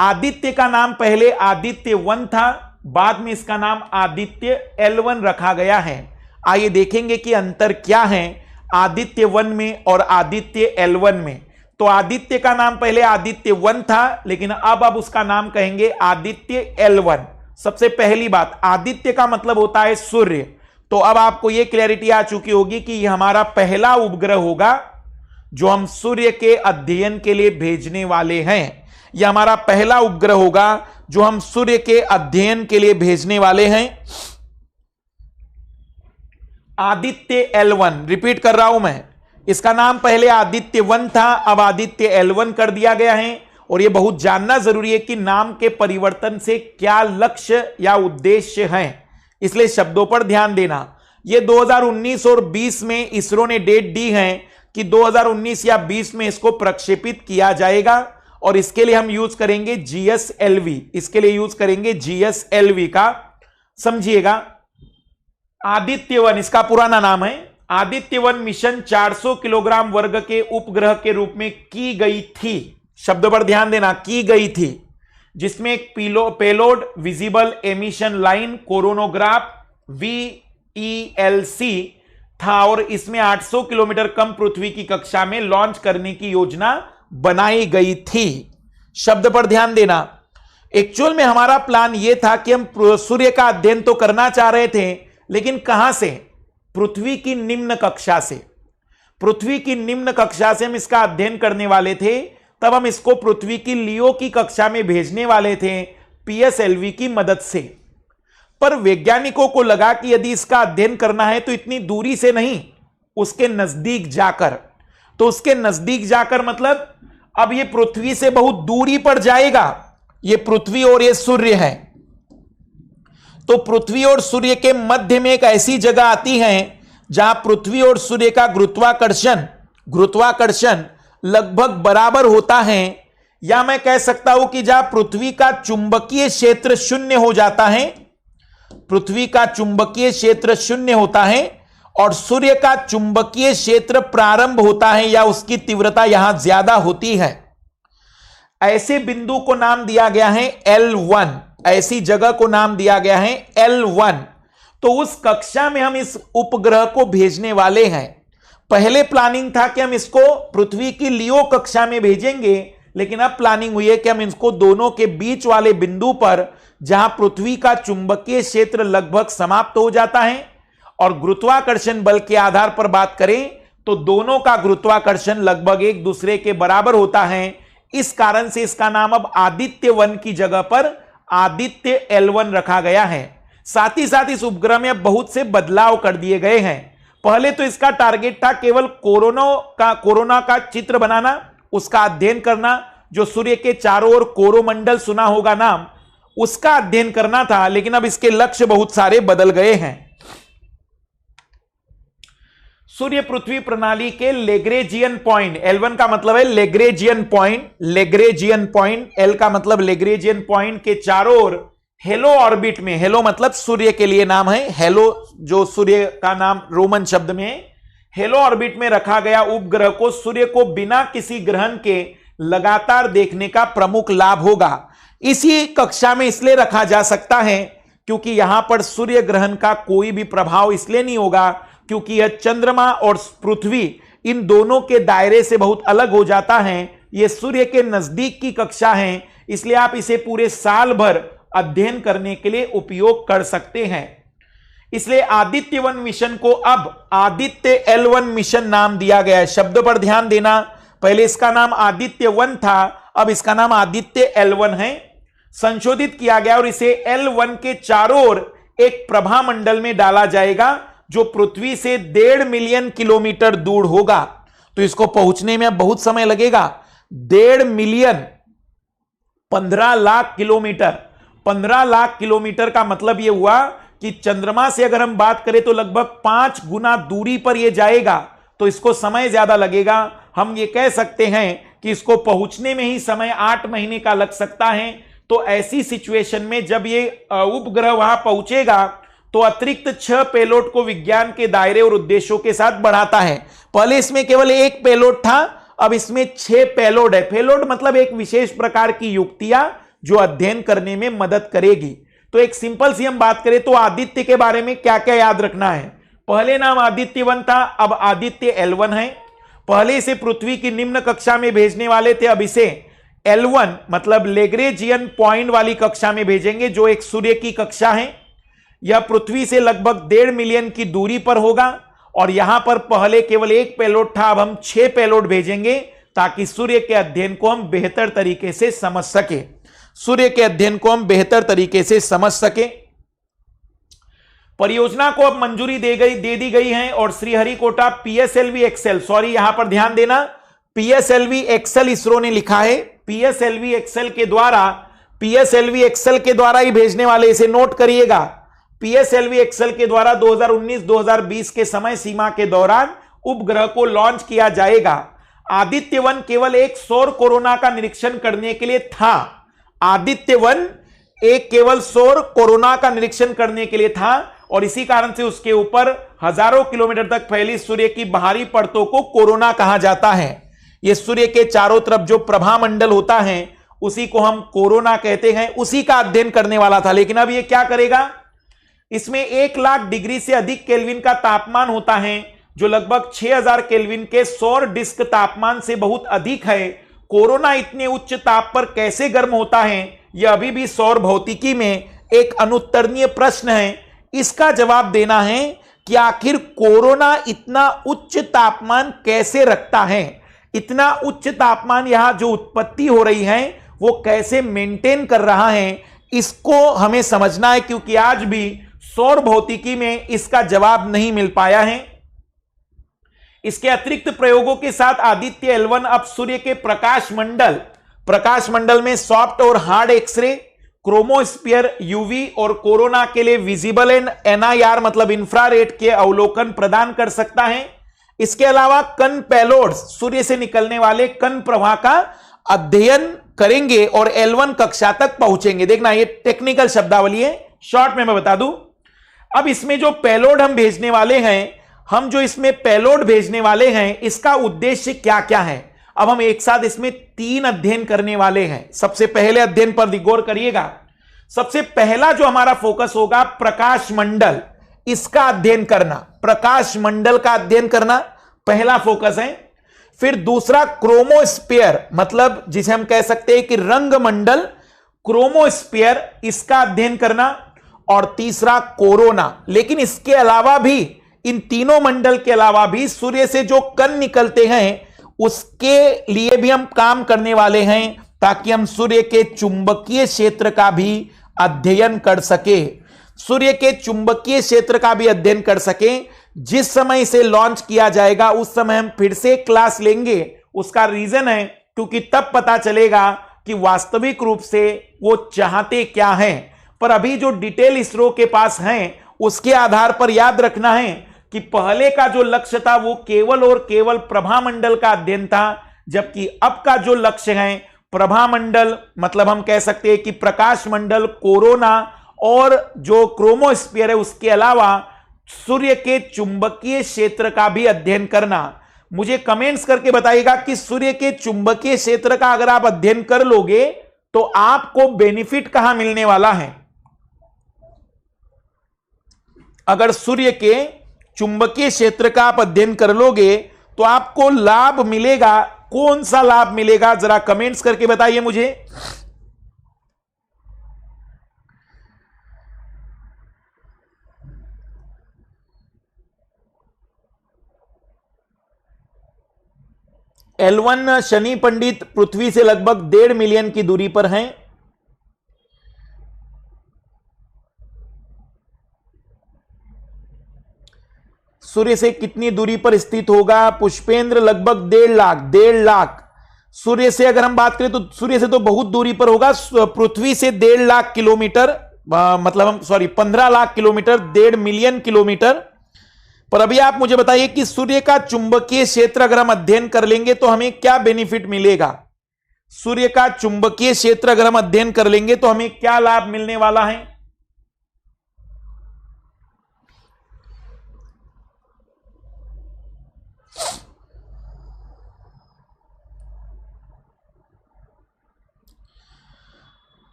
A: आदित्य का नाम पहले आदित्य 1 था, बाद में इसका नाम आदित्य L1 रखा गया है। आइए देखेंगे कि अंतर क्या है आदित्य 1 में और आदित्य L1 में। तो आदित्य का नाम पहले आदित्य 1 था, लेकिन अब उसका नाम कहेंगे आदित्य L1। सबसे पहली बात, आदित्य का मतलब होता है सूर्य। तो अब आपको यह क्लैरिटी आ चुकी होगी कि यह हमारा पहला उपग्रह होगा जो हम सूर्य के अध्ययन के लिए भेजने वाले हैं। यह हमारा पहला उपग्रह होगा जो हम सूर्य के अध्ययन के लिए भेजने वाले हैं। आदित्य L1, रिपीट कर रहा हूं मैं, इसका नाम पहले आदित्य 1 था, अब आदित्य L1 कर दिया गया है। और यह बहुत जानना जरूरी है कि नाम के परिवर्तन से क्या लक्ष्य या उद्देश्य है, इसलिए शब्दों पर ध्यान देना। यह 2019 और 20 में इसरो ने डेट दी है कि 2019 या 20 में इसको प्रक्षेपित किया जाएगा, और इसके लिए हम यूज करेंगे GSLV। इसके लिए यूज करेंगे GSLV का, समझिएगा। आदित्य 1 इसका पुराना नाम है। आदित्य 1 मिशन 400 किलोग्राम वर्ग के उपग्रह के रूप में की गई थी। शब्द पर ध्यान देना, की गई थी, जिसमें एक payload visible emission line coronagraph VELC था, और इसमें 800 किलोमीटर कम पृथ्वी की कक्षा में लॉन्च करने की योजना बनाई गई थी। शब्द पर ध्यान देना। एक्चुअल में हमारा प्लान यह था कि हम सूर्य का अध्ययन तो करना चाह रहे थे, लेकिन कहां से? पृथ्वी की निम्न कक्षा से। पृथ्वी की निम्न कक्षा से हम इसका अध्ययन करने वाले थे। तब हम इसको पृथ्वी की लियो की कक्षा में भेजने वाले थे PSLV की मदद से। पर वैज्ञानिकों को लगा कि यदि इसका अध्ययन करना है तो इतनी दूरी से नहीं, उसके नजदीक जाकर। तो उसके नजदीक जाकर मतलब अब यह पृथ्वी से बहुत दूरी पर जाएगा। यह पृथ्वी और यह सूर्य है, तो पृथ्वी और सूर्य के मध्य में एक ऐसी जगह आती है जहां पृथ्वी और सूर्य का गुरुत्वाकर्षण लगभग बराबर होता है, या मैं कह सकता हूं कि जहां पृथ्वी का चुंबकीय क्षेत्र शून्य हो जाता है, पृथ्वी का चुंबकीय क्षेत्र शून्य होता है और सूर्य का चुंबकीय क्षेत्र प्रारंभ होता है, या उसकी तीव्रता यहां ज्यादा होती है। ऐसे बिंदु को नाम दिया गया है L1। ऐसी जगह को नाम दिया गया है L1। तो उस कक्षा में हम इस उपग्रह को भेजने वाले हैं। पहले प्लानिंग था कि हम इसको पृथ्वी की लियो कक्षा में भेजेंगे, लेकिन अब प्लानिंग हुई है कि हम इसको दोनों के बीच वाले बिंदु पर, जहां पृथ्वी का चुंबकीय क्षेत्र लगभग समाप्त हो जाता है और गुरुत्वाकर्षण बल के आधार पर बात करें तो दोनों का गुरुत्वाकर्षण लगभग एक दूसरे के बराबर होता है। इस कारण से इसका नाम अब आदित्य 1 की जगह पर आदित्य L1 रखा गया है। साथ ही साथ इस उपग्रह में अब बहुत से बदलाव कर दिए गए हैं। पहले तो इसका टारगेट था केवल कोरोना का चित्र बनाना, उसका अध्ययन करना, जो सूर्य के चारों ओर कोरोमंडल सुना होगा नाम, उसका अध्ययन करना था। लेकिन अब इसके लक्ष्य बहुत सारे बदल गए हैं। सूर्य पृथ्वी प्रणाली के लेग्रेजियन पॉइंट, L1 का मतलब है लेग्रेजियन पॉइंट, L का मतलब लेग्रेजियन पॉइंट के चारों ओर हेलो ऑर्बिट में, हेलो मतलब सूर्य के लिए नाम है, हेलो जो सूर्य का नाम रोमन शब्द में है, हेलो ऑर्बिट में रखा गया उपग्रह को सूर्य को बिना किसी ग्रहण के लगातार देखने का प्रमुख लाभ होगा। इसी कक्षा में इसलिए रखा जा सकता है क्योंकि यहां पर सूर्य ग्रहण का कोई भी प्रभाव इसलिए नहीं होगा क्योंकि यह चंद्रमा और पृथ्वी इन दोनों के दायरे से बहुत अलग हो जाता है। यह सूर्य के नजदीक की कक्षा है, इसलिए आप इसे पूरे साल भर अध्ययन करने के लिए उपयोग कर सकते हैं। इसलिए आदित्य 1 मिशन को अब आदित्य L1 मिशन नाम दिया गया है। शब्द पर ध्यान देना, पहले इसका नाम आदित्य 1 था, अब इसका नाम आदित्य L1 है। संशोधित किया गया और इसे L1 के चारों ओर एक प्रभा मंडल में डाला जाएगा जो पृथ्वी से 1.5 मिलियन किलोमीटर दूर होगा। तो इसको पहुंचने में अब बहुत समय लगेगा। 1.5 million 15 lakh kilometre 15 lakh kilometre का मतलब यह हुआ कि चंद्रमा से अगर हम बात करें तो लगभग 5 गुना दूरी पर यह जाएगा, तो इसको समय ज्यादा लगेगा। हम ये कह सकते हैं कि इसको पहुंचने में ही समय 8 महीने का लग सकता है। तो ऐसी सिचुएशन में जब ये उपग्रह वहां पहुंचेगा तो अतिरिक्त 6 पेलोड को विज्ञान के दायरे और उद्देश्यों के साथ बढ़ाता है। पहले इसमें केवल 1 पेलोड था, अब इसमें 6 पेलोड है। पेलोड मतलब एक विशेष प्रकार की युक्तियां जो अध्ययन करने में मदद करेगी। तो एक सिंपल सी हम बात करें तो आदित्य के बारे में क्या क्या याद रखना है। पहले नाम आदित्य 1 था, अब आदित्य L1 है। पहले इसे पृथ्वी की निम्न कक्षा में भेजने वाले थे, अब इसे L1 मतलब लेग्रेजियन पॉइंट वाली कक्षा में भेजेंगे, जो एक सूर्य की कक्षा है। यह पृथ्वी से लगभग 1.5 मिलियन की दूरी पर होगा और यहां पर पहले केवल 1 पेलोड था, अब हम 6 पेलोड भेजेंगे ताकि सूर्य के अध्ययन को हम बेहतर तरीके से समझ सके। सूर्य के अध्ययन को हम बेहतर तरीके से समझ सके। परियोजना को अब मंजूरी दे दी गई है और श्रीहरिकोटा PSLV एक्सेल, सॉरी यहां पर ध्यान देना, PSLV एक्सेल इसरो ने लिखा है। PSLV एक्सेल के द्वारा ही भेजने वाले, इसे नोट करिएगा। PSLV एक्सेल के द्वारा 2019-2020 के समय सीमा के दौरान उपग्रह को लॉन्च किया जाएगा। आदित्य 1 केवल एक सौर कोरोना का निरीक्षण करने के लिए था। आदित्य 1 एक केवल सौर कोरोना का निरीक्षण करने के लिए था और इसी कारण से उसके ऊपर हजारों किलोमीटर तक फैली सूर्य की बाहरी परतों को कोरोना कहा जाता है। यह सूर्य के चारों तरफ जो प्रभामंडल होता है उसी को हम कोरोना कहते हैं, उसी का अध्ययन करने वाला था। लेकिन अब यह क्या करेगा, इसमें 1 लाख डिग्री से अधिक केल्विन का तापमान होता है, जो लगभग 6000 केल्विन के सौर डिस्क तापमान से बहुत अधिक है। कोरोना इतने उच्च ताप पर कैसे गर्म होता है, यह अभी भी सौर भौतिकी में एक अनुत्तरणीय प्रश्न है। इसका जवाब देना है कि आखिर कोरोना इतना उच्च तापमान कैसे रखता है, इतना उच्च तापमान यहां जो उत्पत्ति हो रही है वो कैसे मेंटेन कर रहा है, इसको हमें समझना है, क्योंकि आज भी सौर भौतिकी में इसका जवाब नहीं मिल पाया है। इसके अतिरिक्त प्रयोगों के साथ आदित्य L1 अब सूर्य के प्रकाश मंडल में सॉफ्ट और हार्ड एक्सरे, क्रोमोस्फीयर, यूवी और कोरोना के लिए विजिबल एंड NIR मतलब इंफ्रारेड के अवलोकन प्रदान कर सकता है। इसके अलावा कण पेलोड्स, सूर्य से निकलने वाले कण प्रवाह का अध्ययन करेंगे और L1 कक्षा तक पहुंचेंगे। देखना ये टेक्निकल शब्दावली है, शॉर्ट में मैं बता दूं। अब इसमें जो पेलोड हम भेजने वाले हैं, इसका उद्देश्य क्या क्या है। अब हम एक साथ इसमें 3 अध्ययन करने वाले हैं। सबसे पहले अध्ययन पर गौर करिएगा। सबसे पहला जो हमारा फोकस होगा प्रकाश मंडल, इसका अध्ययन करना, प्रकाश मंडल का अध्ययन करना पहला फोकस है। फिर दूसरा क्रोमोस्फीयर मतलब जिसे हम कह सकते हैं कि रंग मंडल, क्रोमोस्फीयर, इसका अध्ययन करना। और तीसरा कोरोना। लेकिन इसके अलावा भी, इन तीनों मंडल के अलावा भी सूर्य से जो कण निकलते हैं उसके लिए भी हम काम करने वाले हैं, ताकि हम सूर्य के चुंबकीय क्षेत्र का भी अध्ययन कर सके। सूर्य के चुंबकीय क्षेत्र का भी अध्ययन कर सके। जिस समय इसे लॉन्च किया जाएगा उस समय हम फिर से क्लास लेंगे। उसका रीजन है क्योंकि तब पता चलेगा कि वास्तविक रूप से वो चाहते क्या हैं। पर अभी जो डिटेल इसरो के पास है उसके आधार पर याद रखना है कि पहले का जो लक्ष्य था वो केवल और केवल प्रभामंडल का अध्ययन था, जबकि अब का जो लक्ष्य है प्रभामंडल मतलब हम कह सकते हैं कि प्रकाश मंडल, कोरोना और जो क्रोमोस्फीयर है उसके अलावा सूर्य के चुंबकीय क्षेत्र का भी अध्ययन करना। मुझे कमेंट्स करके बताइएगा कि सूर्य के चुंबकीय क्षेत्र का अगर आप अध्ययन कर लोगे तो आपको बेनिफिट कहां मिलने वाला है। अगर सूर्य के चुंबकीय क्षेत्र का आप अध्ययन कर लोगे तो आपको लाभ मिलेगा। कौन सा लाभ मिलेगा जरा कमेंट्स करके बताइए मुझे। L1 शनि पंडित पृथ्वी से लगभग 1.5 मिलियन की दूरी पर हैं। सूर्य से कितनी दूरी पर स्थित होगा। पुष्पेंद्र लगभग 1.5 लाख सूर्य से अगर हम बात करें तो सूर्य से तो बहुत दूरी पर होगा, पृथ्वी से 1.5 लाख किलोमीटर, मतलब हम 15 लाख किलोमीटर, 1.5 मिलियन किलोमीटर। पर अभी आप मुझे बताइए कि सूर्य का चुंबकीय क्षेत्र अगर हम अध्ययन कर लेंगे तो हमें क्या बेनिफिट मिलेगा? सूर्य का चुंबकीय क्षेत्र अगर हम अध्ययन कर लेंगे तो हमें क्या लाभ मिलने वाला है?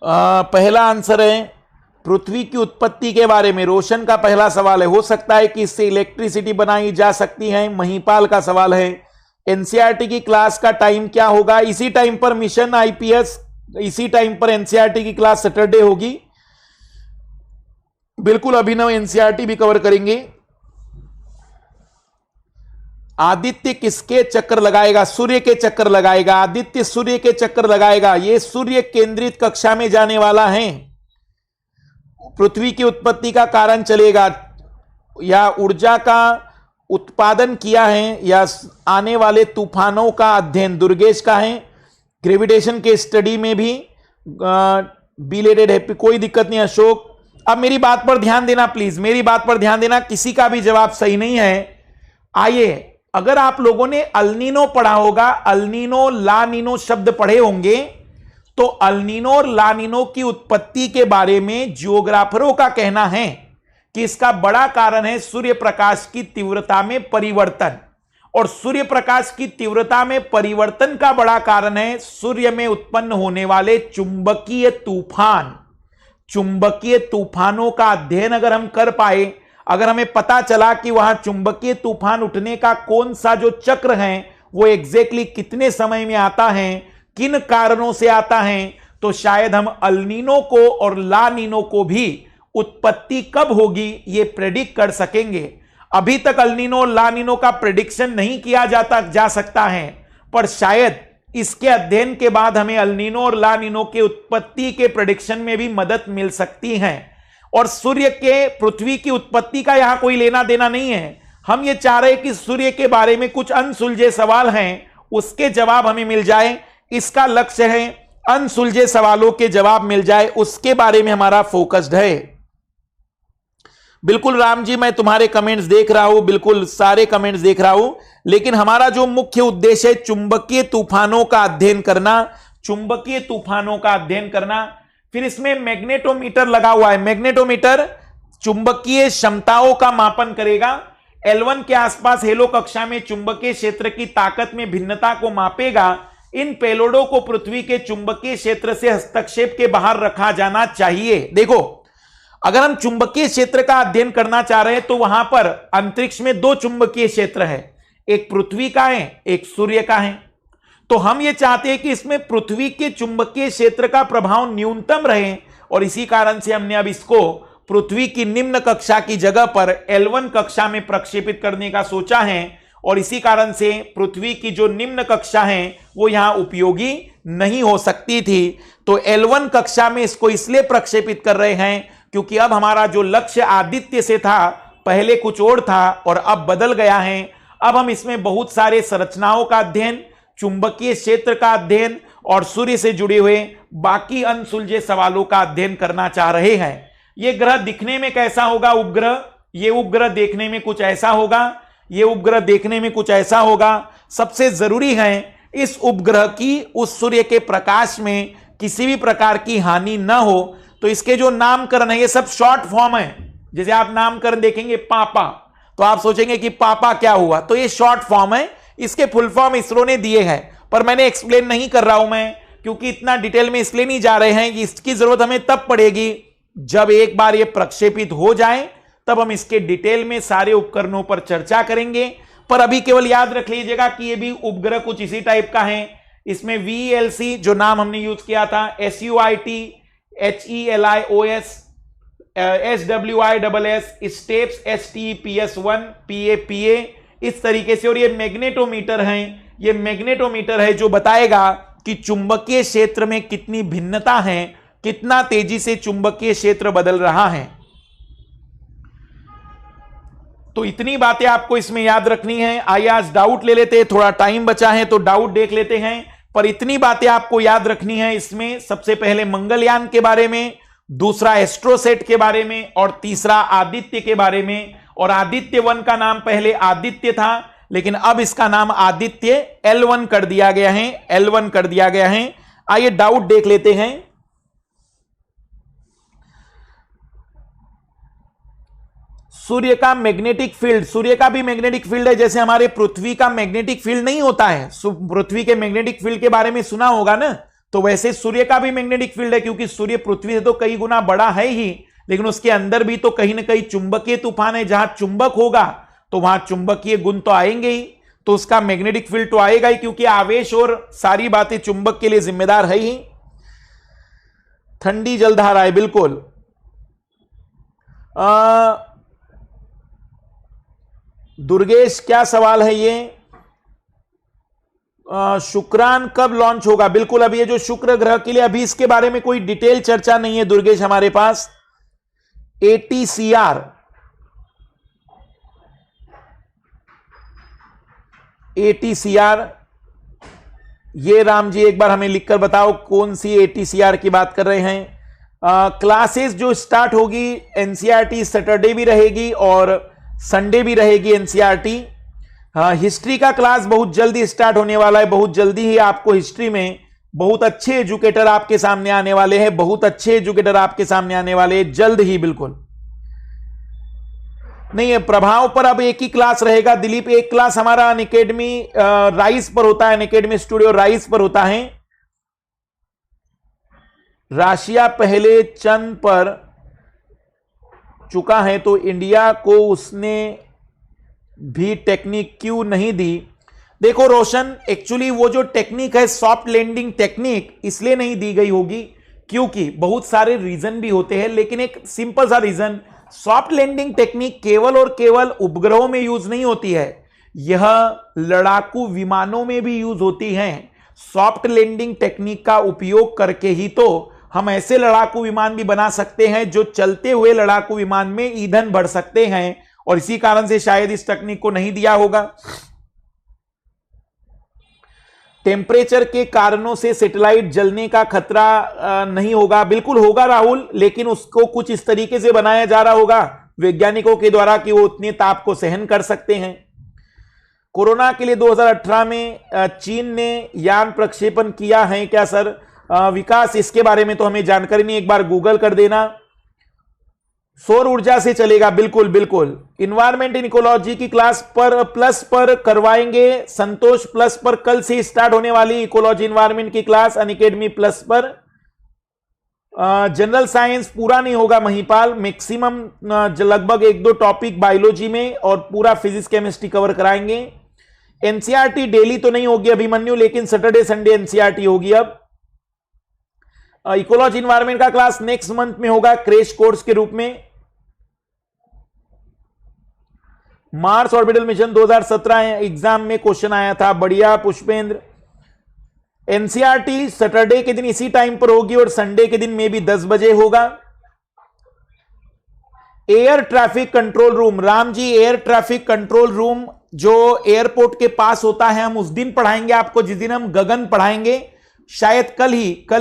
A: पहला आंसर है पृथ्वी की उत्पत्ति के बारे में। रोशन का पहला सवाल है, हो सकता है कि इससे इलेक्ट्रिसिटी बनाई जा सकती है। महिपाल का सवाल है एनसीईआरटी की क्लास का टाइम क्या होगा? इसी टाइम पर मिशन आईपीएस, इसी टाइम पर एनसीईआरटी की क्लास सैटरडे होगी। बिल्कुल अभिनव एनसीईआरटी भी कवर करेंगे। आदित्य किसके चक्कर लगाएगा? सूर्य के चक्कर लगाएगा। आदित्य सूर्य के चक्कर लगाएगा। यह सूर्य केंद्रित कक्षा में जाने वाला है। पृथ्वी की उत्पत्ति का कारण चलेगा, या ऊर्जा का उत्पादन किया है, या आने वाले तूफानों का अध्ययन दुर्गेश का है। ग्रेविटेशन के स्टडी में भी बिलेटेड है, कोई दिक्कत नहीं अशोक। अब मेरी बात पर ध्यान देना प्लीज, मेरी बात पर ध्यान देना, किसी का भी जवाब सही नहीं है। आइए, अगर आप लोगों ने अल्नीनो पढ़ा होगा, अल्नीनो लानीनो शब्द पढ़े होंगे, तो अल्नीनो और लानीनो की उत्पत्ति के बारे में जियोग्राफरों का कहना है कि इसका बड़ा कारण है सूर्य प्रकाश की तीव्रता में परिवर्तन। और सूर्य प्रकाश की तीव्रता में परिवर्तन का बड़ा कारण है सूर्य में उत्पन्न होने वाले चुंबकीय तूफान। चुंबकीय तूफानों का अध्ययन अगर हम कर पाए, अगर हमें पता चला कि वहां चुंबकीय तूफान उठने का कौन सा जो चक्र है वो एग्जैक्टली कितने समय में आता है, किन कारणों से आता है, तो शायद हम अल्नीनो को और लानीनो को भी उत्पत्ति कब होगी ये प्रेडिक्ट कर सकेंगे। अभी तक अल्नीनो और लानीनो का प्रेडिक्शन नहीं किया जा सकता है, पर शायद इसके अध्ययन के बाद हमें अल्नीनो और लानीनो के उत्पत्ति के प्रेडिक्शन में भी मदद मिल सकती है। और सूर्य के पृथ्वी की उत्पत्ति का यहां कोई लेना देना नहीं है। हम ये चाह रहे हैं कि सूर्य के बारे में कुछ अनसुलझे सवाल हैं, उसके जवाब हमें मिल जाए। इसका लक्ष्य है अनसुलझे सवालों के जवाब मिल जाए, उसके बारे में हमारा फोकस्ड है। बिल्कुल राम जी, मैं तुम्हारे कमेंट्स देख रहा हूं, बिल्कुल सारे कमेंट्स देख रहा हूं, लेकिन हमारा जो मुख्य उद्देश्य है चुंबकीय तूफानों का अध्ययन करना, चुंबकीय तूफानों का अध्ययन करना। फिर इसमें मैग्नेटोमीटर लगा हुआ है। मैग्नेटोमीटर चुंबकीय क्षमताओं का मापन करेगा। L1 के आसपास हेलो कक्षा में चुंबकीय क्षेत्र की ताकत में भिन्नता को मापेगा। इन पेलोडों को पृथ्वी के चुंबकीय क्षेत्र से हस्तक्षेप के बाहर रखा जाना चाहिए। देखो, अगर हम चुंबकीय क्षेत्र का अध्ययन करना चाह रहे हैं तो वहां पर अंतरिक्ष में 2 चुंबकीय क्षेत्र है, एक पृथ्वी का है, एक सूर्य का है। तो हम ये चाहते हैं कि इसमें पृथ्वी के चुंबकीय क्षेत्र का प्रभाव न्यूनतम रहे, और इसी कारण से हमने अब इसको पृथ्वी की निम्न कक्षा की जगह पर L1 कक्षा में प्रक्षेपित करने का सोचा है। और इसी कारण से पृथ्वी की जो निम्न कक्षा है वो यहां उपयोगी नहीं हो सकती थी। तो L1 कक्षा में इसको इसलिए प्रक्षेपित कर रहे हैं क्योंकि अब हमारा जो लक्ष्य आदित्य से था, पहले कुछ और था और अब बदल गया है। अब हम इसमें बहुत सारे संरचनाओं का अध्ययन, चुंबकीय क्षेत्र का अध्ययन और सूर्य से जुड़े हुए बाकी अनसुलझे सवालों का अध्ययन करना चाह रहे हैं। यह ग्रह दिखने में कैसा होगा? उपग्रह, यह उपग्रह देखने में कुछ ऐसा होगा, यह उपग्रह देखने में कुछ ऐसा होगा। सबसे जरूरी है इस उपग्रह की उस सूर्य के प्रकाश में किसी भी प्रकार की हानि न हो। तो इसके जो नामकरण है ये सब शॉर्ट फॉर्म है। जैसे आप नामकरण देखेंगे पापा, तो आप सोचेंगे कि पापा क्या हुआ, तो ये शॉर्ट फॉर्म है। इसके फुल फॉर्म इसरो ने दिए हैं, पर मैंने एक्सप्लेन नहीं कर रहा हूं मैं, क्योंकि इतना डिटेल में इसलिए नहीं जा रहे हैं कि इसकी जरूरत हमें तब पड़ेगी जब एक बार ये प्रक्षेपित हो जाए, तब हम इसके डिटेल में सारे उपकरणों पर चर्चा करेंगे। पर अभी केवल याद रख लीजिएगा कि ये भी उपग्रह कुछ इसी टाइप का है। इसमें VLC जो नाम हमने यूज किया था, SUIT, HELIOS, SWISS, steps, STPS1, PA, इस तरीके से। और ये मैग्नेटोमीटर है, ये मैग्नेटोमीटर है जो बताएगा कि चुंबकीय क्षेत्र में कितनी भिन्नता है, कितना तेजी से चुंबकीय क्षेत्र बदल रहा है। तो इतनी बातें आपको इसमें याद रखनी है। आइए आज डाउट ले लेते हैं, थोड़ा टाइम बचा है तो डाउट देख लेते हैं। पर इतनी बातें आपको याद रखनी है इसमें, सबसे पहले मंगलयान के बारे में, दूसरा एस्ट्रोसेट के बारे में, और तीसरा आदित्य के बारे में। और आदित्य 1 का नाम पहले आदित्य था, लेकिन अब इसका नाम आदित्य L1 कर दिया गया है, L1 कर दिया गया है। आइए डाउट देख लेते हैं। सूर्य का मैग्नेटिक फील्ड, सूर्य का भी मैग्नेटिक फील्ड है, जैसे हमारे पृथ्वी का मैग्नेटिक फील्ड नहीं होता है। पृथ्वी के मैग्नेटिक फील्ड के बारे में सुना होगा ना, तो वैसे सूर्य का भी मैग्नेटिक फील्ड है, क्योंकि सूर्य पृथ्वी से तो कई गुना बड़ा है ही, लेकिन उसके अंदर भी तो कहीं ना कहीं चुंबकीय तूफान है। जहां चुंबक होगा तो वहां चुंबकीय गुण तो आएंगे ही, तो उसका मैग्नेटिक फील्ड तो आएगा ही, क्योंकि आवेश और सारी बातें चुंबक के लिए जिम्मेदार है ही। ठंडी जलधाराएं, बिल्कुल। दुर्गेश क्या सवाल है ये? शुक्रान कब लॉन्च होगा? बिल्कुल, अभी ये जो शुक्र ग्रह के लिए अभी इसके बारे में कोई डिटेल चर्चा नहीं है दुर्गेश हमारे पास। ATCR, ये राम जी एक बार हमें लिखकर बताओ कौन सी ATCR की बात कर रहे हैं। क्लासेस जो स्टार्ट होगी, NCERT सैटरडे भी रहेगी और संडे भी रहेगी NCERT। हिस्ट्री का क्लास बहुत जल्दी स्टार्ट होने वाला है, बहुत जल्दी ही आपको हिस्ट्री में बहुत अच्छे एजुकेटर आपके सामने आने वाले हैं, बहुत अच्छे एजुकेटर आपके सामने आने वाले हैं जल्द ही। बिल्कुल नहीं है, प्रभाव पर अब एक ही क्लास रहेगा दिलीप। एक क्लास हमारा अनअकैडमी राइज पर होता है, अनअकैडमी स्टूडियो राइज पर होता है। राशिया पहले चंद पर चुका है तो इंडिया को उसने भी टेक्निक क्यों नहीं दी? देखो रोशन, एक्चुअली वो जो टेक्निक है सॉफ्ट लैंडिंग टेक्निक इसलिए नहीं दी गई होगी क्योंकि बहुत सारे रीजन भी होते हैं, लेकिन एक सिंपल सा रीजन, सॉफ्ट लैंडिंग टेक्निक केवल और केवल उपग्रहों में यूज नहीं होती है, यह लड़ाकू विमानों में भी यूज होती है। सॉफ्ट लैंडिंग टेक्निक का उपयोग करके ही तो हम ऐसे लड़ाकू विमान भी बना सकते हैं जो चलते हुए लड़ाकू विमान में ईंधन भर सकते हैं, और इसी कारण से शायद इस तकनीक को नहीं दिया होगा। टेम्परेचर के कारणों से सैटेलाइट जलने का खतरा नहीं होगा, बिल्कुल होगा राहुल, लेकिन उसको कुछ इस तरीके से बनाया जा रहा होगा वैज्ञानिकों के द्वारा कि वो उतने ताप को सहन कर सकते हैं। कोरोना के लिए 2018 में चीन ने यान प्रक्षेपण किया है क्या सर? विकास, इसके बारे में तो हमें जानकारी नहीं, एक बार गूगल कर देना। सौर ऊर्जा से चलेगा, बिल्कुल बिल्कुल। इन्वायरमेंट इन इकोलॉजी की क्लास पर प्लस पर करवाएंगे संतोष, प्लस पर कल से स्टार्ट होने वाली इकोलॉजी इन्वायरमेंट की क्लास अनअकैडमी प्लस पर। जनरल साइंस पूरा नहीं होगा महिपाल, मैक्सिमम लगभग 1-2 टॉपिक बायोलॉजी में और पूरा फिजिक्स केमिस्ट्री कवर कराएंगे। एनसीईआरटी डेली तो नहीं होगी अभिमन्यु, लेकिन सैटरडे संडे एनसीईआरटी होगी। अब इकोलॉजी इन्वायरमेंट का क्लास नेक्स्ट मंथ में होगा क्रैश कोर्स के रूप में। मार्स ऑर्बिटल मिशन 2017 एग्जाम में क्वेश्चन आया था, बढ़िया पुष्पेंद्र। एनसीईआरटी सैटरडे के दिन इसी टाइम पर होगी और संडे के दिन में भी 10 बजे होगा। Air traffic control room, Ram ji air traffic control room जो एयरपोर्ट के पास होता है, हम उस दिन पढ़ाएंगे आपको जिस दिन हम गगन पढ़ाएंगे। शायद कल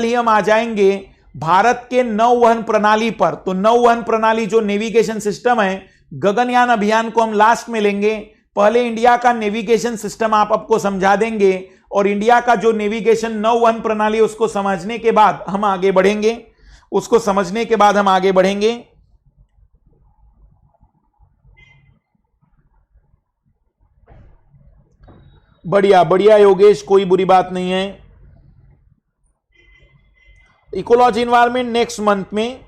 A: ही हम आ जाएंगे भारत के नौवहन प्रणाली पर। तो नौवहन प्रणाली जो नेविगेशन सिस्टम है, गगनयान अभियान को हम लास्ट में लेंगे। पहले इंडिया का नेविगेशन सिस्टम आपको समझा देंगे और इंडिया का जो नेविगेशन नौवहन प्रणाली उसको समझने के बाद हम आगे बढ़ेंगे, उसको समझने के बाद हम आगे बढ़ेंगे। बढ़िया बढ़िया योगेश, कोई बुरी बात नहीं है। इकोलॉजी इन्वायरमेंट नेक्स्ट मंथ में।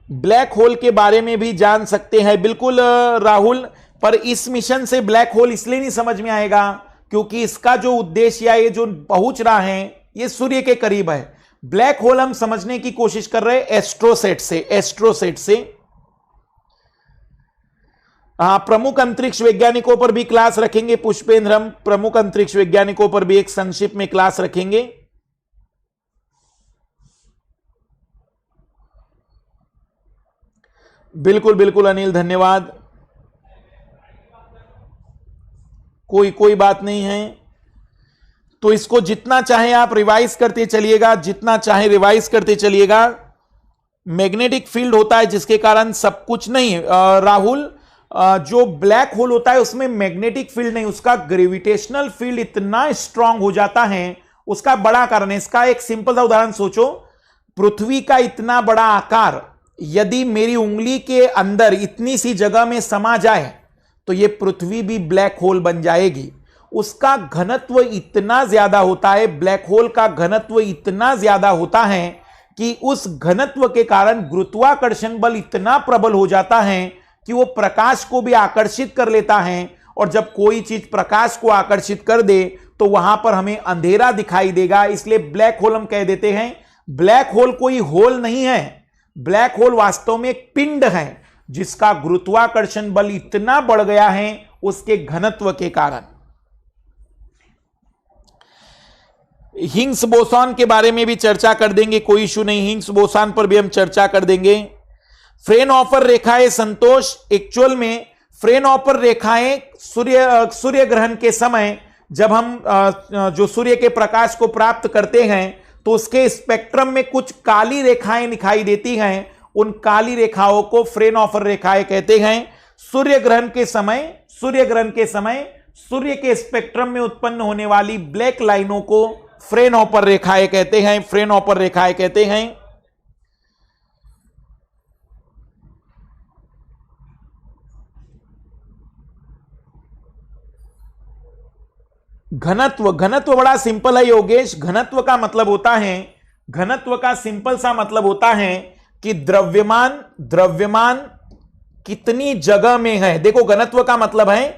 A: ब्लैक होल के बारे में भी जान सकते हैं, बिल्कुल राहुल, पर इस मिशन से ब्लैक होल इसलिए नहीं समझ में आएगा क्योंकि इसका जो उद्देश्य या ये जो पहुंच रहा है ये सूर्य के करीब है। ब्लैक होल हम समझने की कोशिश कर रहे हैं एस्ट्रोसेट से। प्रमुख अंतरिक्ष वैज्ञानिकों पर भी क्लास रखेंगे पुष्पेंद्र, हम प्रमुख अंतरिक्ष वैज्ञानिकों पर भी एक संक्षिप्त में क्लास रखेंगे। बिल्कुल बिल्कुल अनिल, धन्यवाद। कोई बात नहीं है। तो इसको जितना चाहे आप रिवाइज करते चलिएगा, जितना चाहे रिवाइज करते चलिएगा। मैग्नेटिक फील्ड होता है जिसके कारण सब कुछ नहीं राहुल, जो ब्लैक होल होता है उसमें मैग्नेटिक फील्ड नहीं, उसका ग्रेविटेशनल फील्ड इतना स्ट्रांग हो जाता है, उसका बड़ा कारण है। इसका एक सिंपल सा उदाहरण सोचो, पृथ्वी का इतना बड़ा आकार यदि मेरी उंगली के अंदर इतनी सी जगह में समा जाए तो यह पृथ्वी भी ब्लैक होल बन जाएगी। उसका घनत्व इतना ज्यादा होता है, ब्लैक होल का घनत्व इतना ज्यादा होता है कि उस घनत्व के कारण गुरुत्वाकर्षण बल इतना प्रबल हो जाता है कि वो प्रकाश को भी आकर्षित कर लेता है, और जब कोई चीज प्रकाश को आकर्षित कर दे तो वहां पर हमें अंधेरा दिखाई देगा। इसलिए ब्लैक होल हम कह देते हैं। ब्लैक होल कोई होल नहीं है, ब्लैक होल वास्तव में एक पिंड है जिसका गुरुत्वाकर्षण बल इतना बढ़ गया है उसके घनत्व के कारण। हिग्स बोसॉन के बारे में भी चर्चा कर देंगे, कोई इशू नहीं, हिग्स बोसॉन पर भी हम चर्चा कर देंगे। फ्रेनहोफर रेखाएं संतोष, एक्चुअल में फ्रेनहोफर रेखाएं सूर्य ग्रहण के समय जब हम जो सूर्य के प्रकाश को प्राप्त करते हैं तो उसके स्पेक्ट्रम में कुछ काली रेखाएं दिखाई देती हैं, उन काली रेखाओं को फ्रेनहोफर रेखाएं कहते हैं। सूर्य ग्रहण के समय सूर्य के स्पेक्ट्रम में उत्पन्न होने वाली ब्लैक लाइनों को फ्रेनहोफर रेखाएं कहते हैं, फ्रेनहोफर रेखाएं कहते हैं। घनत्व बड़ा सिंपल है योगेश। घनत्व का मतलब होता है, घनत्व का सिंपल सा मतलब होता है कि द्रव्यमान कितनी जगह में है। देखो घनत्व का मतलब है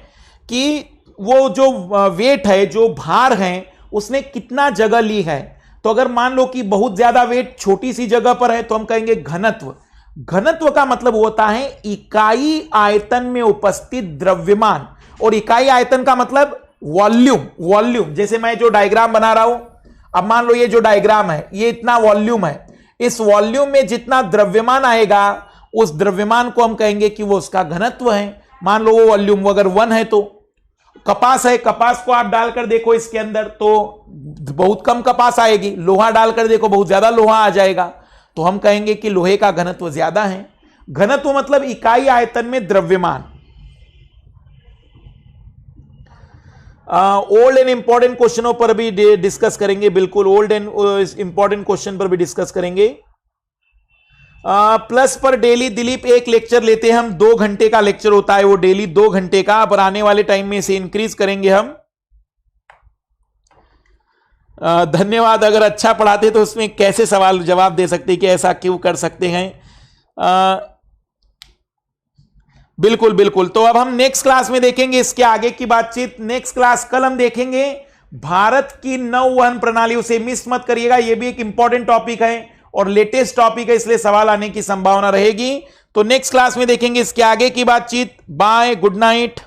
A: कि वो जो वेट है, जो भार है, उसने कितना जगह ली है। तो अगर मान लो कि बहुत ज्यादा वेट छोटी सी जगह पर है तो हम कहेंगे घनत्व। घनत्व का मतलब होता है इकाई आयतन में उपस्थित द्रव्यमान, और इकाई आयतन का मतलब वॉल्यूम। जैसे मैं जो डायग्राम बना रहा हूं, अब मान लो ये जो डायग्राम है ये इतना वॉल्यूम है, इस वॉल्यूम में जितना द्रव्यमान आएगा उस द्रव्यमान को हम कहेंगे कि वो उसका घनत्व है। मान लो वो वॉल्यूम अगर 1 है तो कपास है, कपास को आप डालकर देखो इसके अंदर तो बहुत कम कपास आएगी, लोहा डालकर देखो बहुत ज्यादा लोहा आ जाएगा, तो हम कहेंगे कि लोहे का घनत्व ज्यादा है। घनत्व मतलब इकाई आयतन में द्रव्यमान। ओल्ड एंड इंपॉर्टेंट क्वेश्चनों पर भी डिस्कस करेंगे, बिल्कुल ओल्ड एंड इंपॉर्टेंट क्वेश्चन पर भी डिस्कस करेंगे। प्लस पर डेली दिलीप एक लेक्चर लेते हैं हम, 2 घंटे का लेक्चर होता है वो डेली 2 घंटे का, पर आने वाले टाइम में इसे इंक्रीज करेंगे हम। धन्यवाद। अगर अच्छा पढ़ाते तो उसमें कैसे सवाल जवाब दे सकते कि ऐसा क्यों कर सकते हैं। बिल्कुल। तो अब हम नेक्स्ट क्लास में देखेंगे इसके आगे की बातचीत। नेक्स्ट क्लास कल हम देखेंगे भारत की नौवहन प्रणाली, उसे मिस मत करिएगा, यह भी एक इंपॉर्टेंट टॉपिक है और लेटेस्ट टॉपिक है, इसलिए सवाल आने की संभावना रहेगी। तो नेक्स्ट क्लास में देखेंगे इसके आगे की बातचीत। Bye, good night.